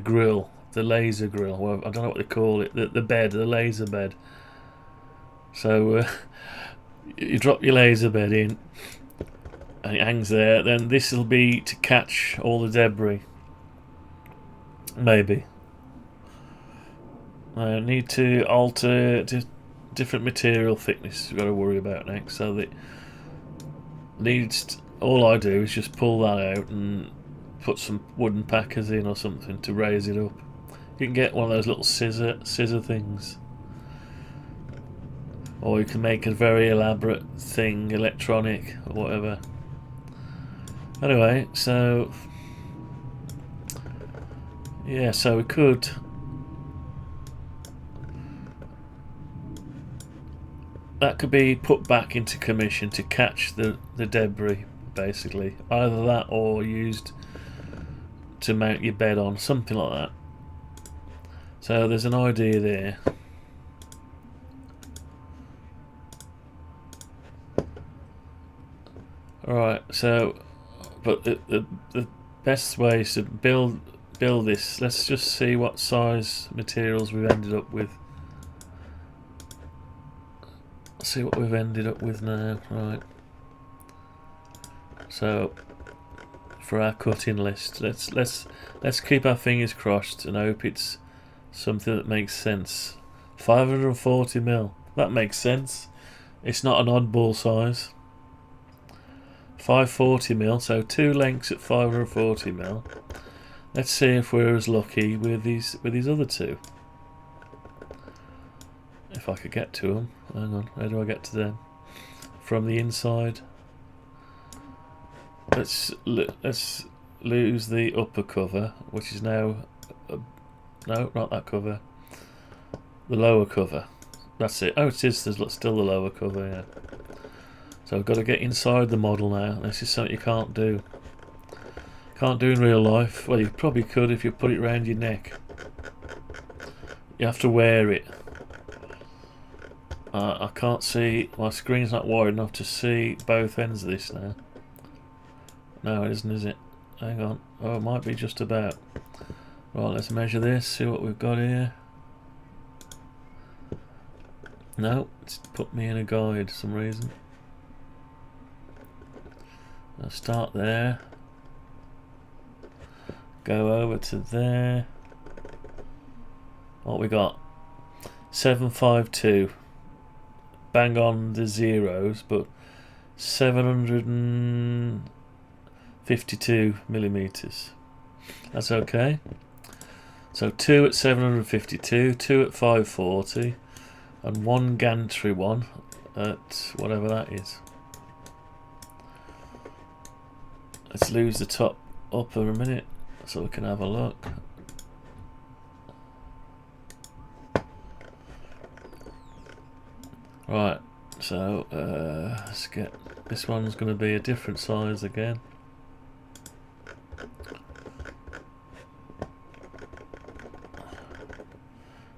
[SPEAKER 5] grill, the laser grill. Well, I don't know what they call it. The bed, the laser bed. So you drop your laser bed in, and it hangs there. Then this will be to catch all the debris. Maybe. I need to alter different material thickness. We've got to worry about next. So that needs. All I do is just pull that out and put some wooden packers in or something to raise it up. You can get one of those little scissor things, or you can make a very elaborate thing, electronic or whatever. Anyway, so yeah, so we could. That could be put back into commission to catch the debris, basically. Either that or used to mount your bed on, something like that. So there's an idea there. Alright, so but the best way is to build this. Let's just see what size materials we've ended up with. See what we've ended up with now. Right, so for our cutting list, let's keep our fingers crossed and hope it's something that makes sense. 540mm, that makes sense. It's not an oddball size. 540mm, so 2 lengths at 540mm. Let's see if we're as lucky with these other two. If I could get to them. Hang on, how do I get to them? From the inside. Let's lose the upper cover, which is now no, not that cover. The lower cover. That's it. Oh, it is. There's still the lower cover. Yeah. So I've got to get inside the model now. This is something you can't do. Can't do in real life. Well, you probably could if you put it around your neck. You have to wear it. I can't see, my screen's not wide enough to see both ends of this now. No, it isn't, is it? Hang on. Oh, it might be just about. Right, let's measure this, see what we've got here. No, it's put me in a guide for some reason. I'll start there. Go over to there. What we got? 752. Bang on the zeros, but 752mm. That's okay. So 2 at 752, 2 at 540, and 1 gantry one at whatever that is. Let's lose the top up a minute so we can have a look. Right, so let's get this one's going to be a different size again.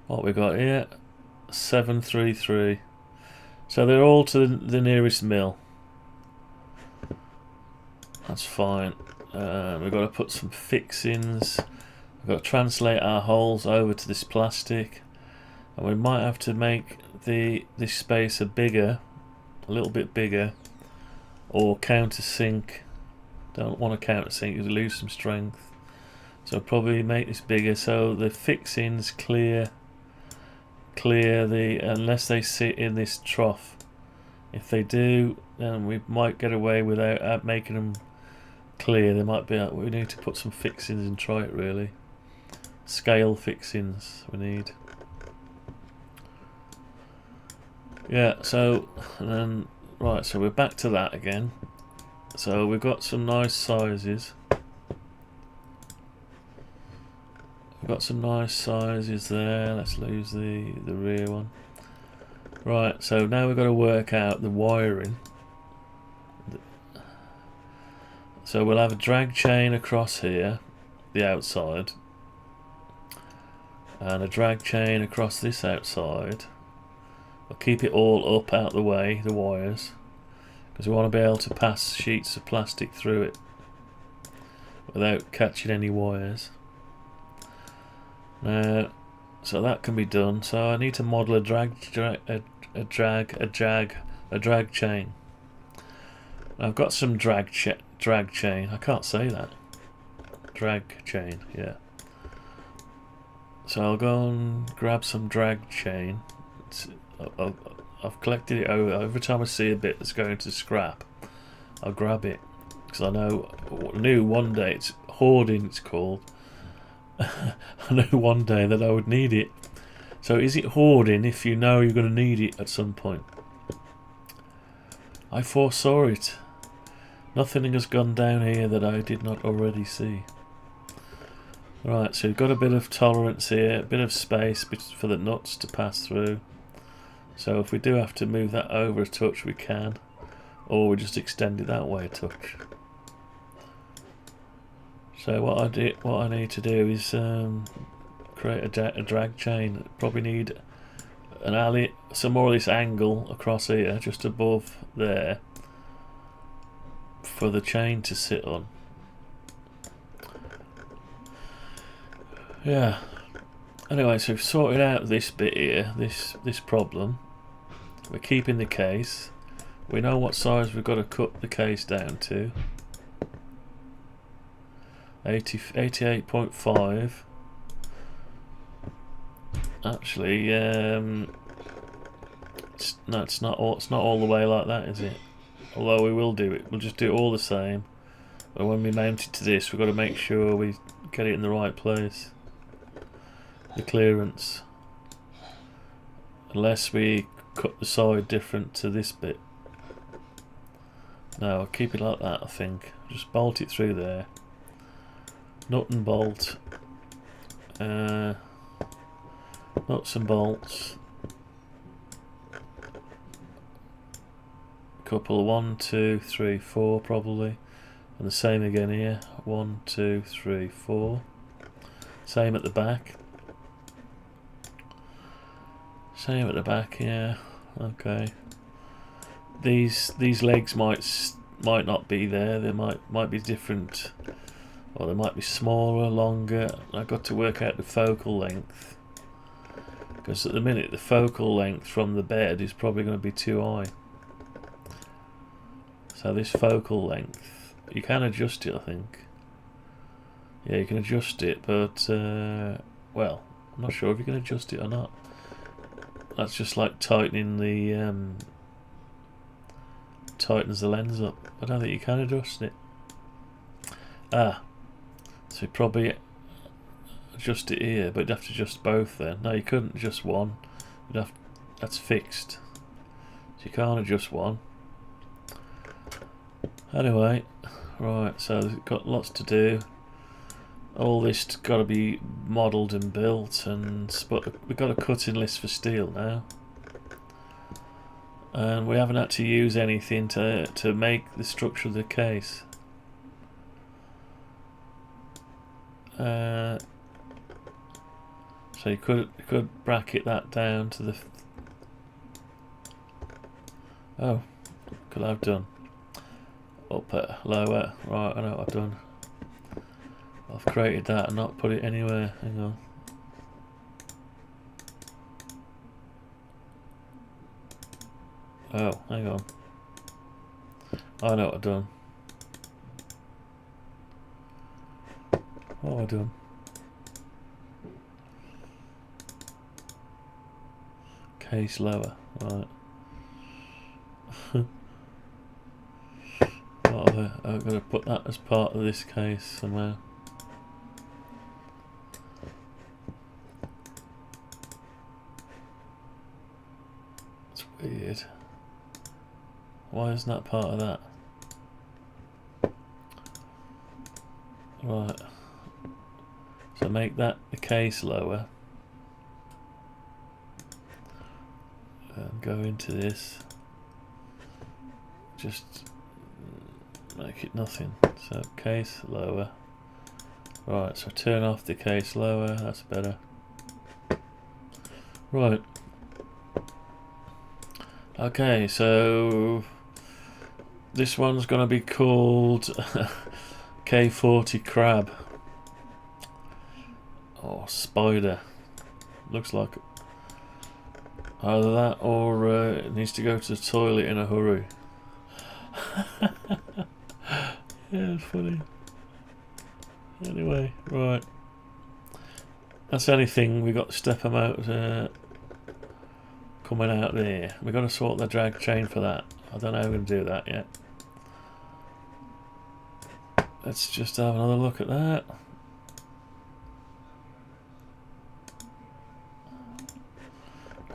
[SPEAKER 5] What we got here, 733. So they're all to the nearest mill. That's fine. We've got to put some fixings. We've got to translate our holes over to this plastic, and we might have to make this spacer bigger, a little bit bigger, or countersink. Don't want to countersink, you lose some strength. So probably make this bigger so the fixings clear the, unless they sit in this trough. If they do, then we might get away without making them clear. They might be. We need to put some fixings and try it really. Scale fixings we need. Yeah, so and then right, so we're back to that again. So we've got some nice sizes. We've got some nice sizes there. Let's lose the rear one. Right, so now we've got to work out the wiring. So we'll have a drag chain across here, the outside, and a drag chain across this outside. We'll keep it all up out the way, the wires, because we want to be able to pass sheets of plastic through it without catching any wires. Now, so that can be done. So I need to model a drag chain. I've got some drag chain. I can't say that. Drag chain, yeah. So I'll go and grab some drag chain. I've collected it over. Every time I see a bit that's going to scrap, I'll grab it, because I knew one day, it's hoarding it's called. I knew one day that I would need it. So is it hoarding if you know you're going to need it at some point? I foresaw it. Nothing has gone down here that I did not already see. Right, so we've got a bit of tolerance here, a bit of space for the nuts to pass through. So if we do have to move that over a touch, we can, or we just extend it that way a touch. So what I need to do is create a drag chain. Probably need some more of this angle across here, just above there, for the chain to sit on. Yeah. Anyway, so we've sorted out this bit here, this problem. We're keeping the case. We know what size we've got to cut the case down to. 88.5. Actually, it's not all the way like that, is it? Although we will do it. We'll just do it all the same. But when we mount it to this, we've got to make sure we get it in the right place. The clearance. Unless we cut the side different to this bit. No, I'll keep it like that, I think. Just bolt it through there. Nut and bolt. Nuts and bolts. Couple of 1, 2, 3, 4 probably. And the same again here. 1, 2, 3, 4. Same at the back. Same at the back, yeah. Okay. These legs might not be there. They might be different, or they might be smaller, longer. I've got to work out the focal length, because at the minute the focal length from the bed is probably going to be too high. So this focal length, you can adjust it, I think. Yeah, you can adjust it, but well, I'm not sure if you can adjust it or not. That's just like tightening the tightens the lens up. I don't think you can adjust it. So you probably adjust it here, but you'd have to adjust both then. No, you couldn't adjust one. That's fixed. So you can't adjust one. Anyway, right, so we've got lots to do. All this got to be modelled and built, but we've got a cutting list for steel now, and we haven't had to use anything to make the structure of the case. So you could bracket that down to the. Oh, could I have done upper, lower? Right, I know what I've done. I've created that and not put it anywhere. Hang on. Oh, hang on. I know what I've done. What have I done? Case lower. Right. What have I've got to put that as part of this case somehow. Weird. Why isn't that part of that? Right. So make that the case lower. and go into this. Just make it nothing. So case lower. Right, so turn off the case lower, that's better. Right. Okay, so this one's going to be called K40 Crab. Or Spider. Looks like either that or it needs to go to the toilet in a hurry. Yeah, it's funny. Anyway, right. That's the only thing, we got to step them out coming out there. We've got to sort the drag chain for that. I don't know how we're going to do that yet. Let's just have another look at that.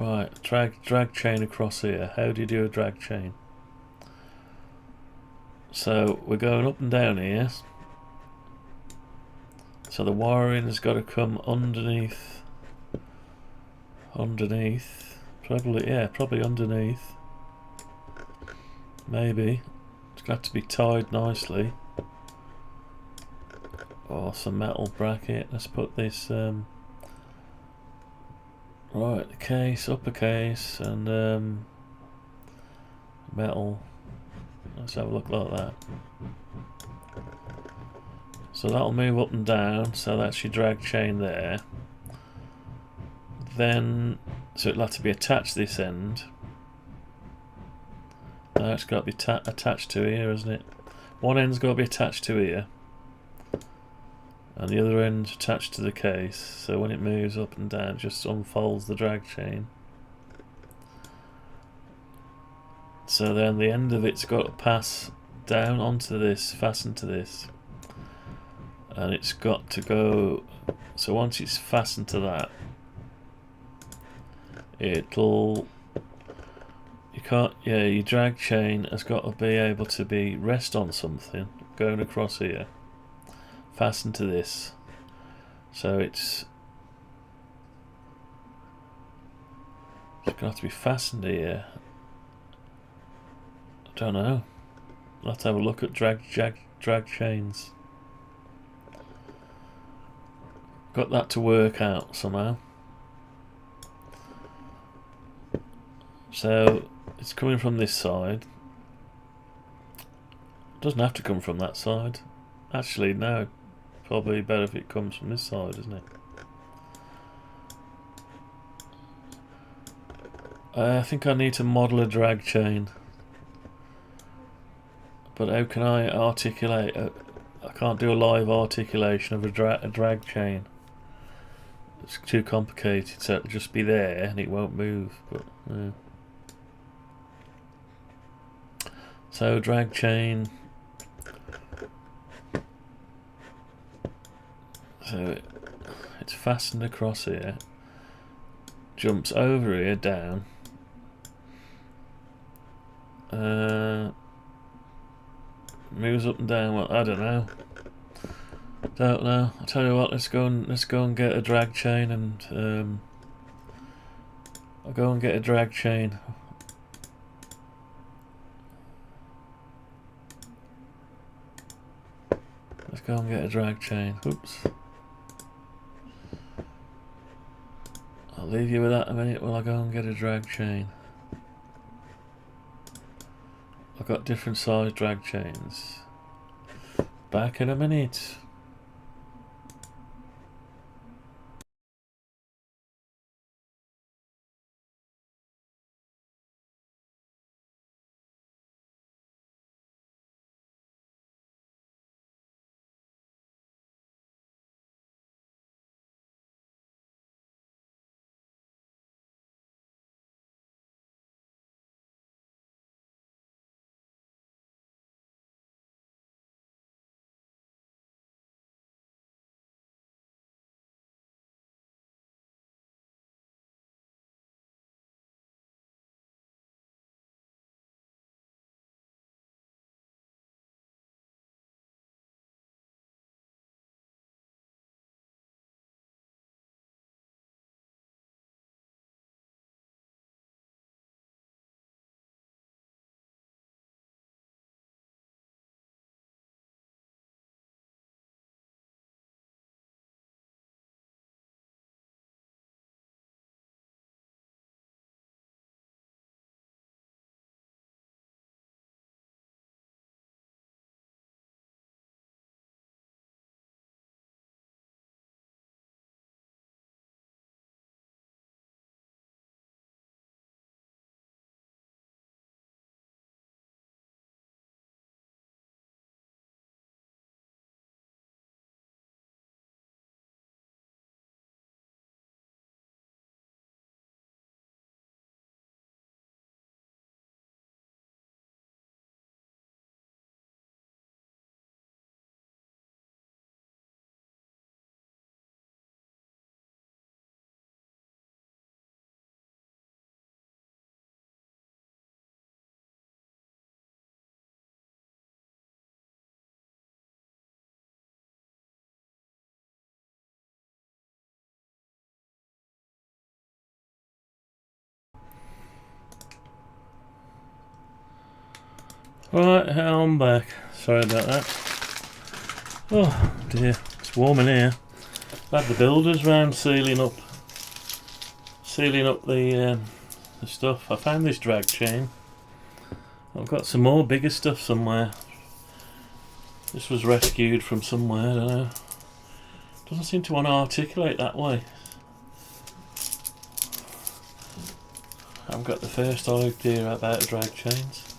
[SPEAKER 5] Right, drag chain across here. How do you do a drag chain? So we're going up and down here. So the wiring has got to come underneath. Probably underneath. Maybe. It's got to be tied nicely. Or some metal bracket. Let's put this right, the case, uppercase, and metal. Let's have a look like that. So that'll move up and down, so that's your drag chain there. Then, so it'll have to be attached to this end. Now it's got to be attached to here, isn't it? One end's got to be attached to here. And the other end's attached to the case, so when it moves up and down, it just unfolds the drag chain. So then the end of it's got to pass down onto this, fasten to this. And it's got to go, so once it's fastened to that, it'll, your drag chain has got to be able to be rest on something, going across here, fastened to this. So it's going to have to be fastened here. I don't know. I'll have to have a look at drag chains. Got that to work out somehow. So it's coming from this side. Doesn't have to come from that side. Actually, no. Probably better if it comes from this side, isn't it? I think I need to model a drag chain. But how can I articulate? I can't do a live articulation of a drag chain. It's too complicated, so it'll just be there and it won't move. But yeah. So drag chain. So it's fastened across here. Jumps over here down. Moves up and down. Well, I don't know. Don't know. I'll tell you what. Let's go and get a drag chain, and I'll go and get a drag chain. Let's go and get a drag chain. Oops. I'll leave you with that a minute while I go and get a drag chain. I've got different size drag chains. Back in a minute. Right, I'm back. Sorry about that. Oh dear, it's warm in here. I've had the builders round sealing up the stuff. I found this drag chain. I've got some more bigger stuff somewhere. This was rescued from somewhere, I don't know. Doesn't seem to want to articulate that way. I've got the first idea about drag chains.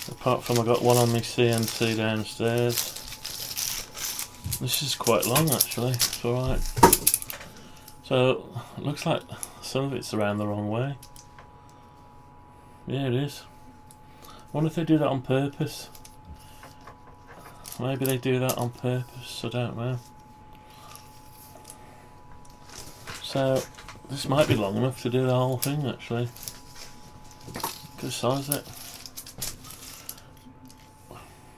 [SPEAKER 5] Apart from I got one on my CNC downstairs. This is quite long actually, it's alright. So, it looks like some of it's around the wrong way. Yeah, it is. I wonder if they do that on purpose. Maybe they do that on purpose, I don't know. So, this might be long enough to do the whole thing actually. Good size it.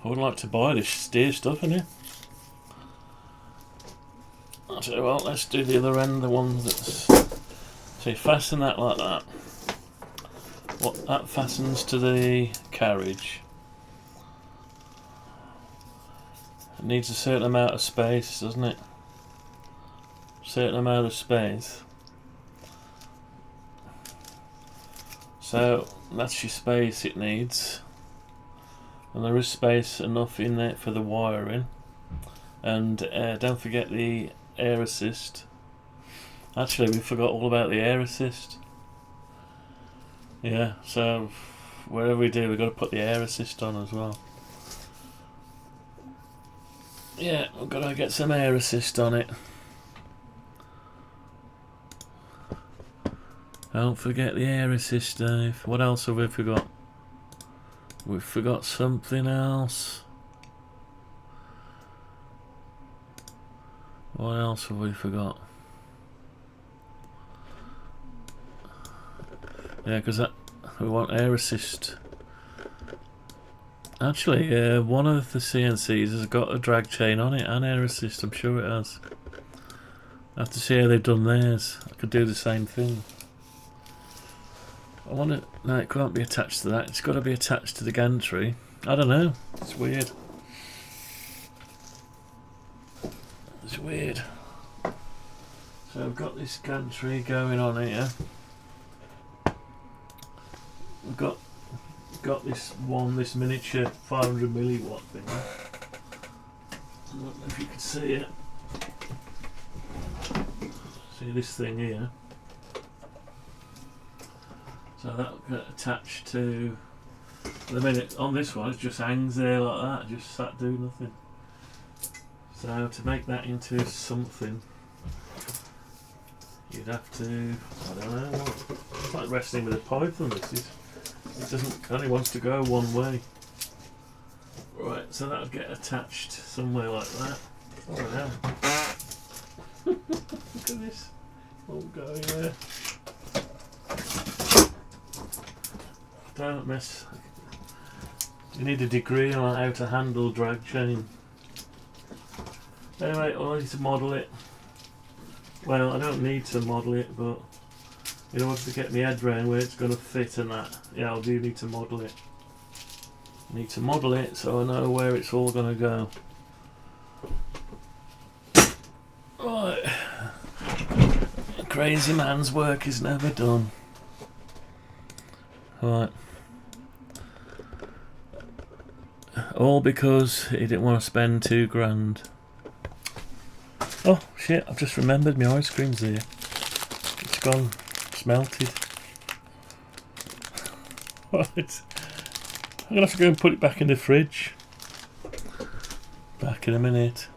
[SPEAKER 5] I would like to buy this steer stuff in here. So well, let's do the other end, the one that's... So you fasten that like that. What that fastens to the carriage. It needs a certain amount of space, doesn't it? Certain amount of space. So that's your space it needs. And there is space enough in there for the wiring. And don't forget the air assist. Actually, we forgot all about the air assist. Yeah, so wherever we do, we've got to put the air assist on as well. Yeah, we've got to get some air assist on it. Don't forget the air assist, Dave. What else have we forgot? We forgot something else. What else have we forgot? Yeah, because we want air assist. Actually, one of the CNCs has got a drag chain on it and air assist, I'm sure it has. I have to see how they've done theirs. I could do the same thing. I want it. No, it can't be attached to that. It's got to be attached to the gantry. I don't know. It's weird. It's weird. So I've got this gantry going on here. We've got this miniature 500 milliwatt thing. I don't know if you can see it. See this thing here. So that'll get attached to the minute on this one. It just hangs there like that, just sat doing nothing. So to make that into something, you'd have to, I don't know what. It's like wrestling with a python. This is. It doesn't. Only wants to go one way. Right. So that'll get attached somewhere like that. Oh no! Look at this. All going there. Don't mess. You need a degree on how to handle drag chain. Anyway, I need to model it. Well, I don't need to model it, but in order to get my head round where it's going to fit and that, yeah, I do need to model it. I need to model it so I know where it's all going to go. Right. A crazy man's work is never done. Right. All because he didn't want to spend £2 grand. Oh shit, I've just remembered my ice cream's here. It's gone, it's melted. Right. I'm gonna have to go and put it back in the fridge. Back in a minute.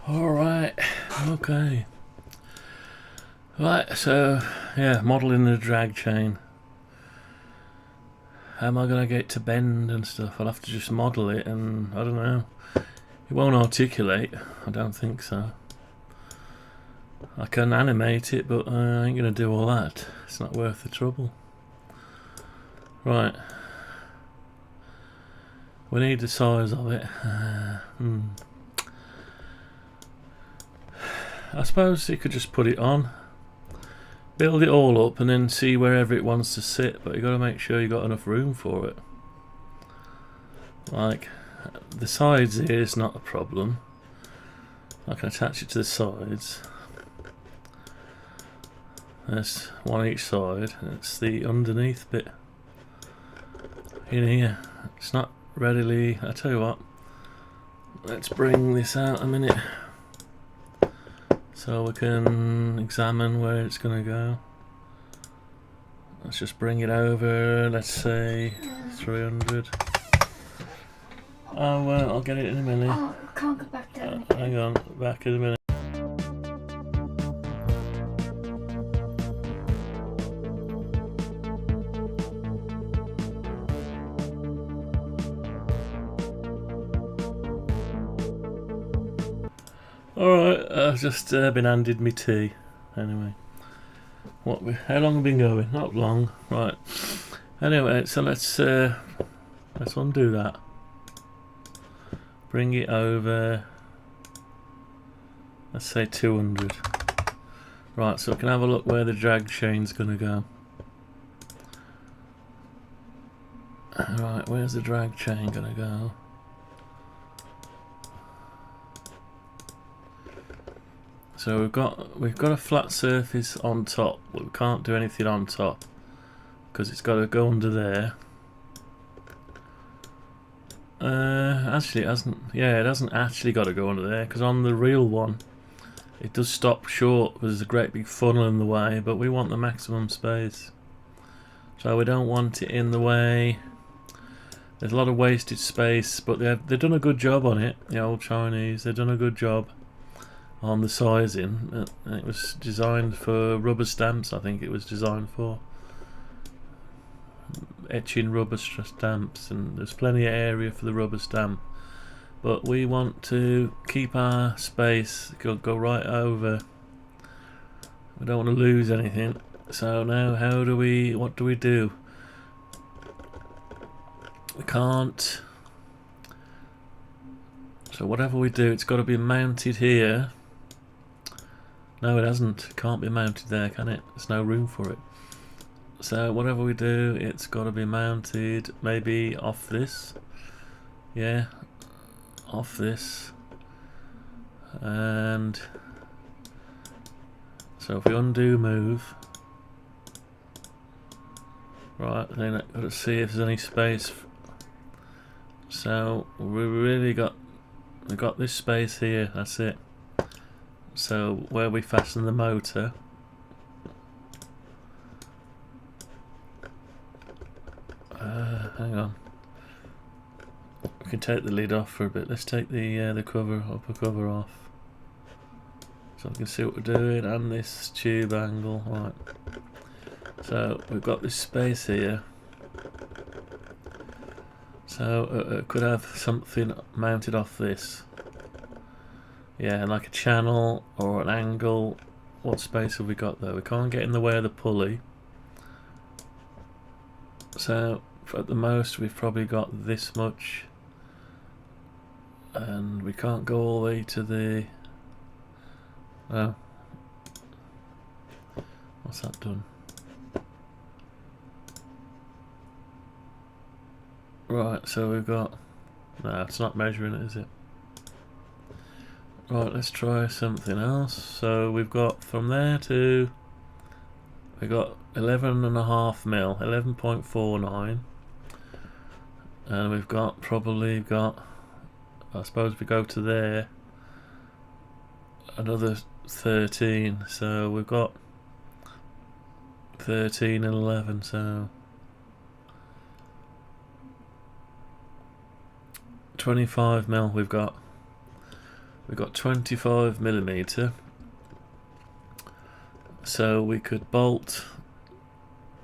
[SPEAKER 5] Alright, okay. Right, so yeah, modelling the drag chain. How am I going to get it to bend and stuff? I'll have to just model it, and I don't know. It won't articulate, I don't think so. I can animate it, but I ain't going to do all that. It's not worth the trouble. Right. We need the size of it. I suppose you could just put it on, build it all up, and then see wherever it wants to sit, but you got to make sure you got enough room for it. Like, the sides here is not a problem. I can attach it to the sides. There's one each side. It's the underneath bit in here. It's not readily. I tell you what. Let's bring this out a minute so we can examine where it's going to go. Let's just bring it over. Let's say 300. Oh well, I'll get it in a minute.
[SPEAKER 8] Oh, I can't go back down.
[SPEAKER 5] Hang on, back in a minute. Alright, I've just been handed me tea. Anyway, how long have we been going? Not long, right. Anyway, so let's undo that. Bring it over. Let's say 200. Right, so we can have a look where the drag chain's gonna go. Right, where's the drag chain gonna go? So we've got a flat surface on top, but we can't do anything on top because it's got to go under there. Actually, it hasn't. Yeah, it hasn't actually got to go under there because on the real one, it does stop short because there's a great big funnel in the way. But we want the maximum space, so we don't want it in the way. There's a lot of wasted space, but they've done a good job on it. The old Chinese, they've done a good job on the sizing. It was designed for rubber stamps. I think it was designed for etching rubber stamps, and there's plenty of area for the rubber stamp, but we want to keep our space go right over. We don't want to lose anything. So now what do we do? We can't, so whatever we do, it's got to be mounted here. No, it hasn't. It can't be mounted there, can it? There's no room for it. So whatever we do, it's got to be mounted maybe off this. Yeah, off this. And so if we undo move, right, then I've got to see if there's any space. So we've got this space here. That's it. So where we fasten the motor, hang on, we can take the lid off for a bit. Let's take the upper cover off so we can see what we're doing, and this tube angle. Right, so we've got this space here, so could have something mounted off this. Yeah, like a channel or an angle. What space have we got there? We can't get in the way of the pulley. So at the most we've probably got this much, and we can't go all the way to the. Oh, what's that done? Right, so we've got. No, it's not measuring it, is it? Right, let's try something else. So we've got from there to, we got 11.5 mil, 11.49, and we've got I suppose if we go to there, another 13. So we've got 13 and 11. So 25 mil we've got. We've got 25mm, so we could bolt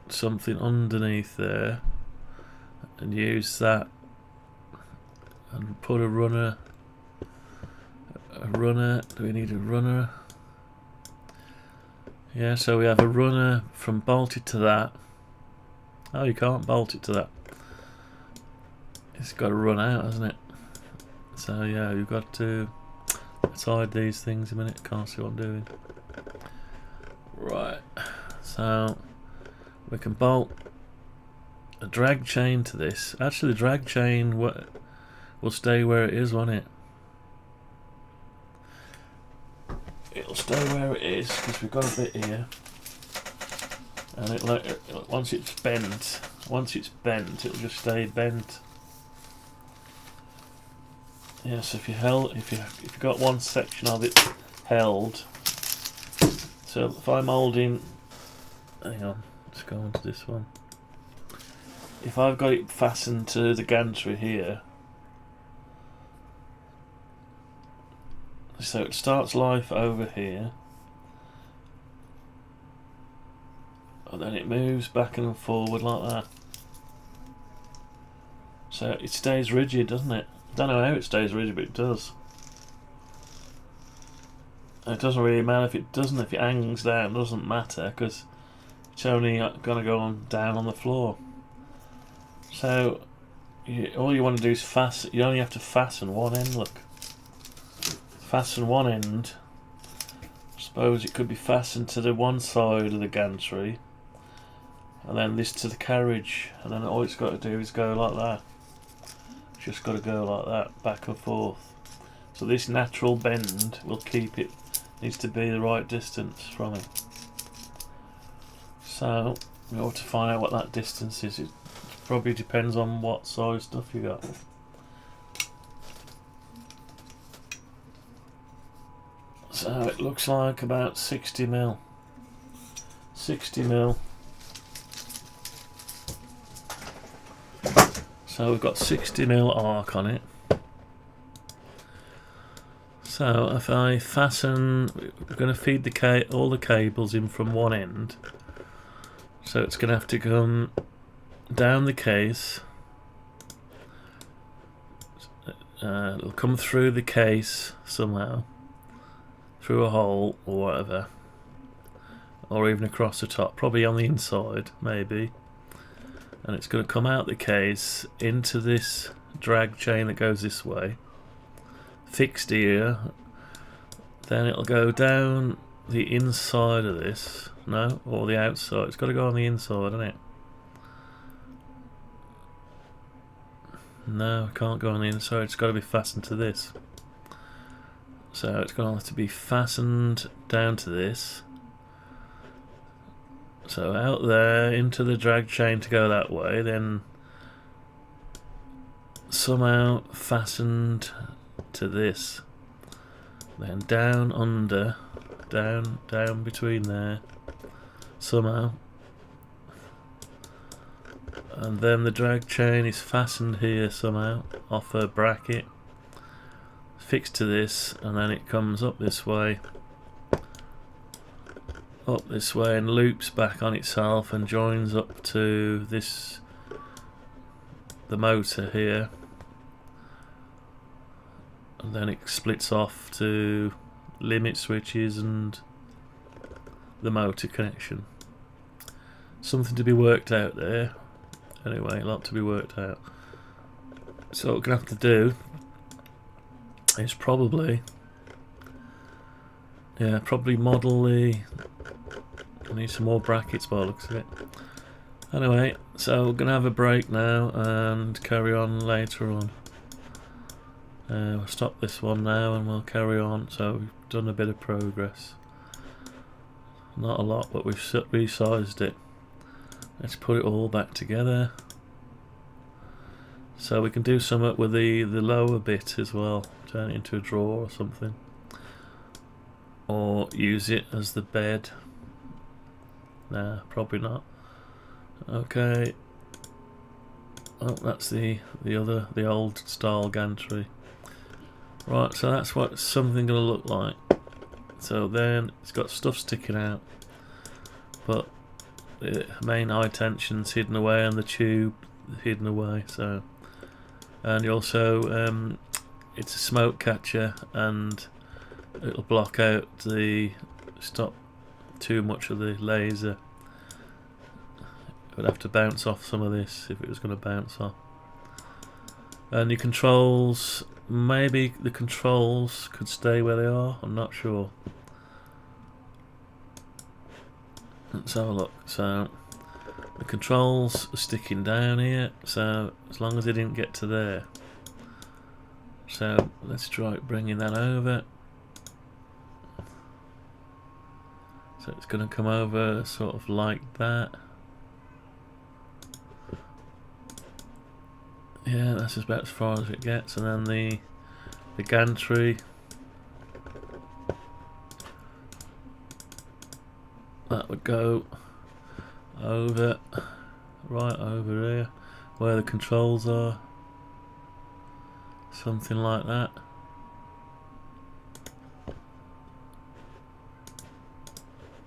[SPEAKER 5] something underneath there and use that and put a runner. Do we need a runner? Yeah, so we have a runner from bolted to that. Oh, you can't bolt it to that. It's got to run out, hasn't it? So yeah, you've got to. Let's hide these things a minute. Can't see what I'm doing. Right. So we can bolt a drag chain to this. Actually, the drag chain will stay where it is, won't it? It'll stay where it is because we've got a bit here, and once it's bent, it'll just stay bent. Yes, if you got one section of it held. So if I'm holding, hang on, let's go on to this one. If I've got it fastened to the gantry here, so it starts life over here, and then it moves back and forward like that. So it stays rigid, doesn't it? I don't know how it stays rigid, but it does. And it doesn't really matter if it hangs down, it doesn't matter, because it's only going to go on down on the floor. So all you want to do is fasten. You only have to fasten one end. Look, fasten one end. I suppose it could be fastened to the one side of the gantry, and then this to the carriage, and then all it's got to do is go like that. It's just got to go like that, back and forth. So this natural bend will keep it. Needs to be the right distance from it. So in order to find out what that distance is, it probably depends on what size stuff you got. So it looks like about 60mm. 60mm. So we've got 60mm arc on it. So if I fasten, we're going to feed all the cables in from one end. So it's going to have to come down the case. It'll come through the case somehow, through a hole or whatever, or even across the top, probably on the inside maybe. And it's going to come out the case into this drag chain that goes this way, fixed here. Then it'll go down the inside of this, no, or the outside. It's got to go on the inside, hasn't it? No, it can't go on the inside. It's got to be fastened to this. So it's going to have to be fastened down to this. So out there into the drag chain to go that way, then somehow fastened to this, then down under, down between there somehow, and then the drag chain is fastened here somehow off a bracket, fixed to this, and then it comes up this way and loops back on itself and joins up to this, the motor here, and then it splits off to limit switches and the motor connection. Something to be worked out there. Anyway, a lot to be worked out. So what we're going to have to do is probably model the. I need some more brackets by the looks of it. Anyway, so we're going to have a break now and carry on later on. We'll stop this one now and we'll carry on. So we've done a bit of progress. Not a lot, but we've resized it. Let's put it all back together. So we can do something with the lower bit as well. Turn it into a drawer or something. Or use it as the bed. Nah, probably not. Okay. Oh, that's the old style gantry. Right, so that's what something going to look like. So then it's got stuff sticking out, but the main eye tension's hidden away and the tube hidden away. So, and also it's a smoke catcher, and it'll block out stop too much of the laser. It would have to bounce off some of this if it was going to bounce off. And your controls, maybe the controls could stay where they are, I'm not sure. Let's have a look. So the controls are sticking down here, so as long as they didn't get to there. So let's try bringing that over. So it's going to come over sort of like that. Yeah, that's about as far as it gets. And then the gantry, that would go over, right over there where the controls are, something like that.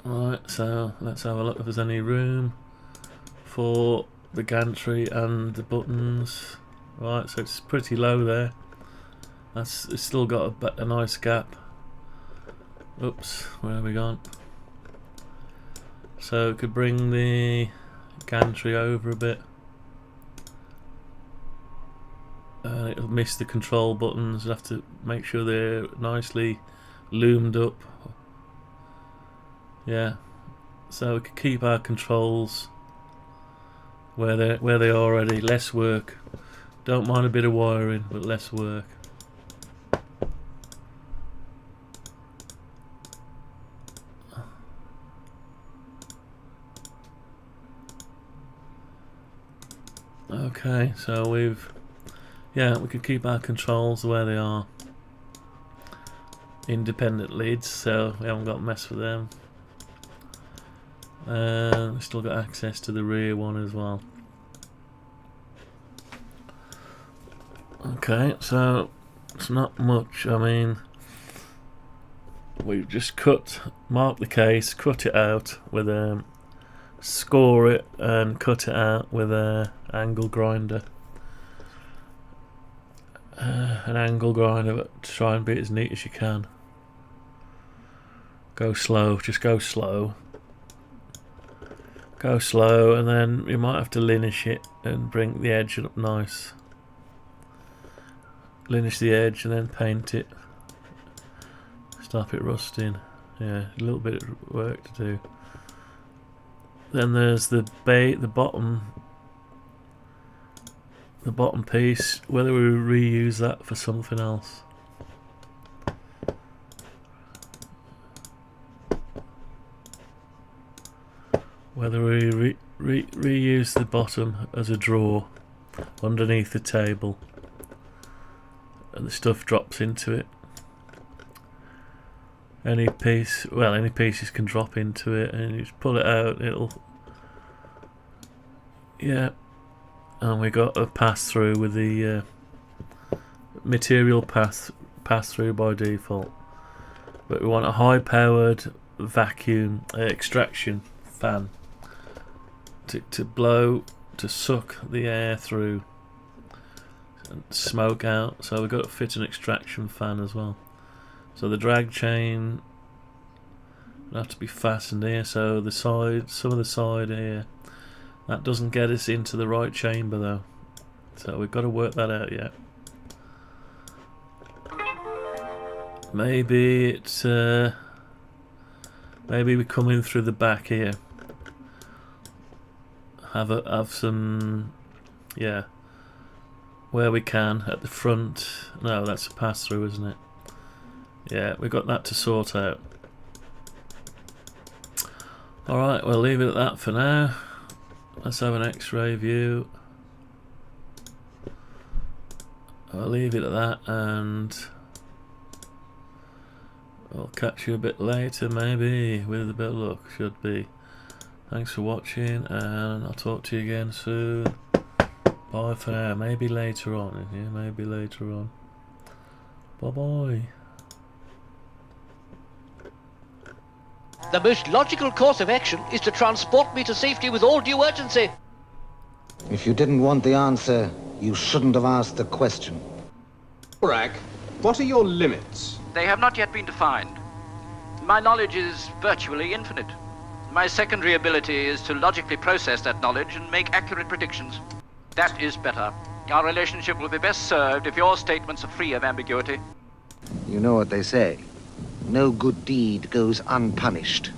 [SPEAKER 5] Alright, so let's have a look if there's any room for the gantry and the buttons. Right, so it's pretty low there. It's still got a nice gap. Oops, where have we gone? So we could bring the gantry over a bit. It'll miss the control buttons. We'll have to make sure they're nicely loomed up. Yeah, so we could keep our controls where they are already. Less work. Don't mind a bit of wiring, but less work. Okay, so we could keep our controls where they are. Independent leads, so we haven't got to mess with them. We've still got access to the rear one as well. Okay, so it's not much. I mean, we've just mark the case, cut it out with a score it, and cut it out with a angle grinder. An angle grinder, but to try and be as neat as you can. Go slow, just go slow. Go slow, and then you might have to linish it and bring the edge up nice. Linish the edge and then paint it. Stop it rusting. Yeah, a little bit of work to do. Then there's the bottom piece. Whether we reuse that for something else. Whether we reuse the bottom as a drawer underneath the table, and the stuff drops into it. Any pieces can drop into it, and you just pull it out. Yeah. And we got a pass through with the material pass through by default, but we want a high powered vacuum extraction fan to suck the air through and smoke out. So we've got to fit an extraction fan as well. So the drag chain will have to be fastened here. So some of the side here, that doesn't get us into the right chamber though. So we've got to work that out yet. Maybe it's maybe we come in through the back here. Have some, yeah, where we can at the front. No, that's a pass through, isn't it? Yeah, we've got that to sort out. Alright, we'll leave it at that for now. Let's have an X-ray view. I'll leave it at that, and I'll catch you a bit later, maybe, with a bit of luck, should be. Thanks for watching, and I'll talk to you again soon. Bye for now. Maybe later on. Yeah, maybe later on. Bye-bye.
[SPEAKER 4] The most logical course of action is to transport me to safety with all due urgency.
[SPEAKER 6] If you didn't want the answer, you shouldn't have asked the question.
[SPEAKER 8] Korak, what are your limits?
[SPEAKER 9] They have not yet been defined. My knowledge is virtually infinite. My secondary ability is to logically process that knowledge and make accurate predictions. That is better. Our relationship will be best served if your statements are free of ambiguity.
[SPEAKER 6] You know what they say. No good deed goes unpunished.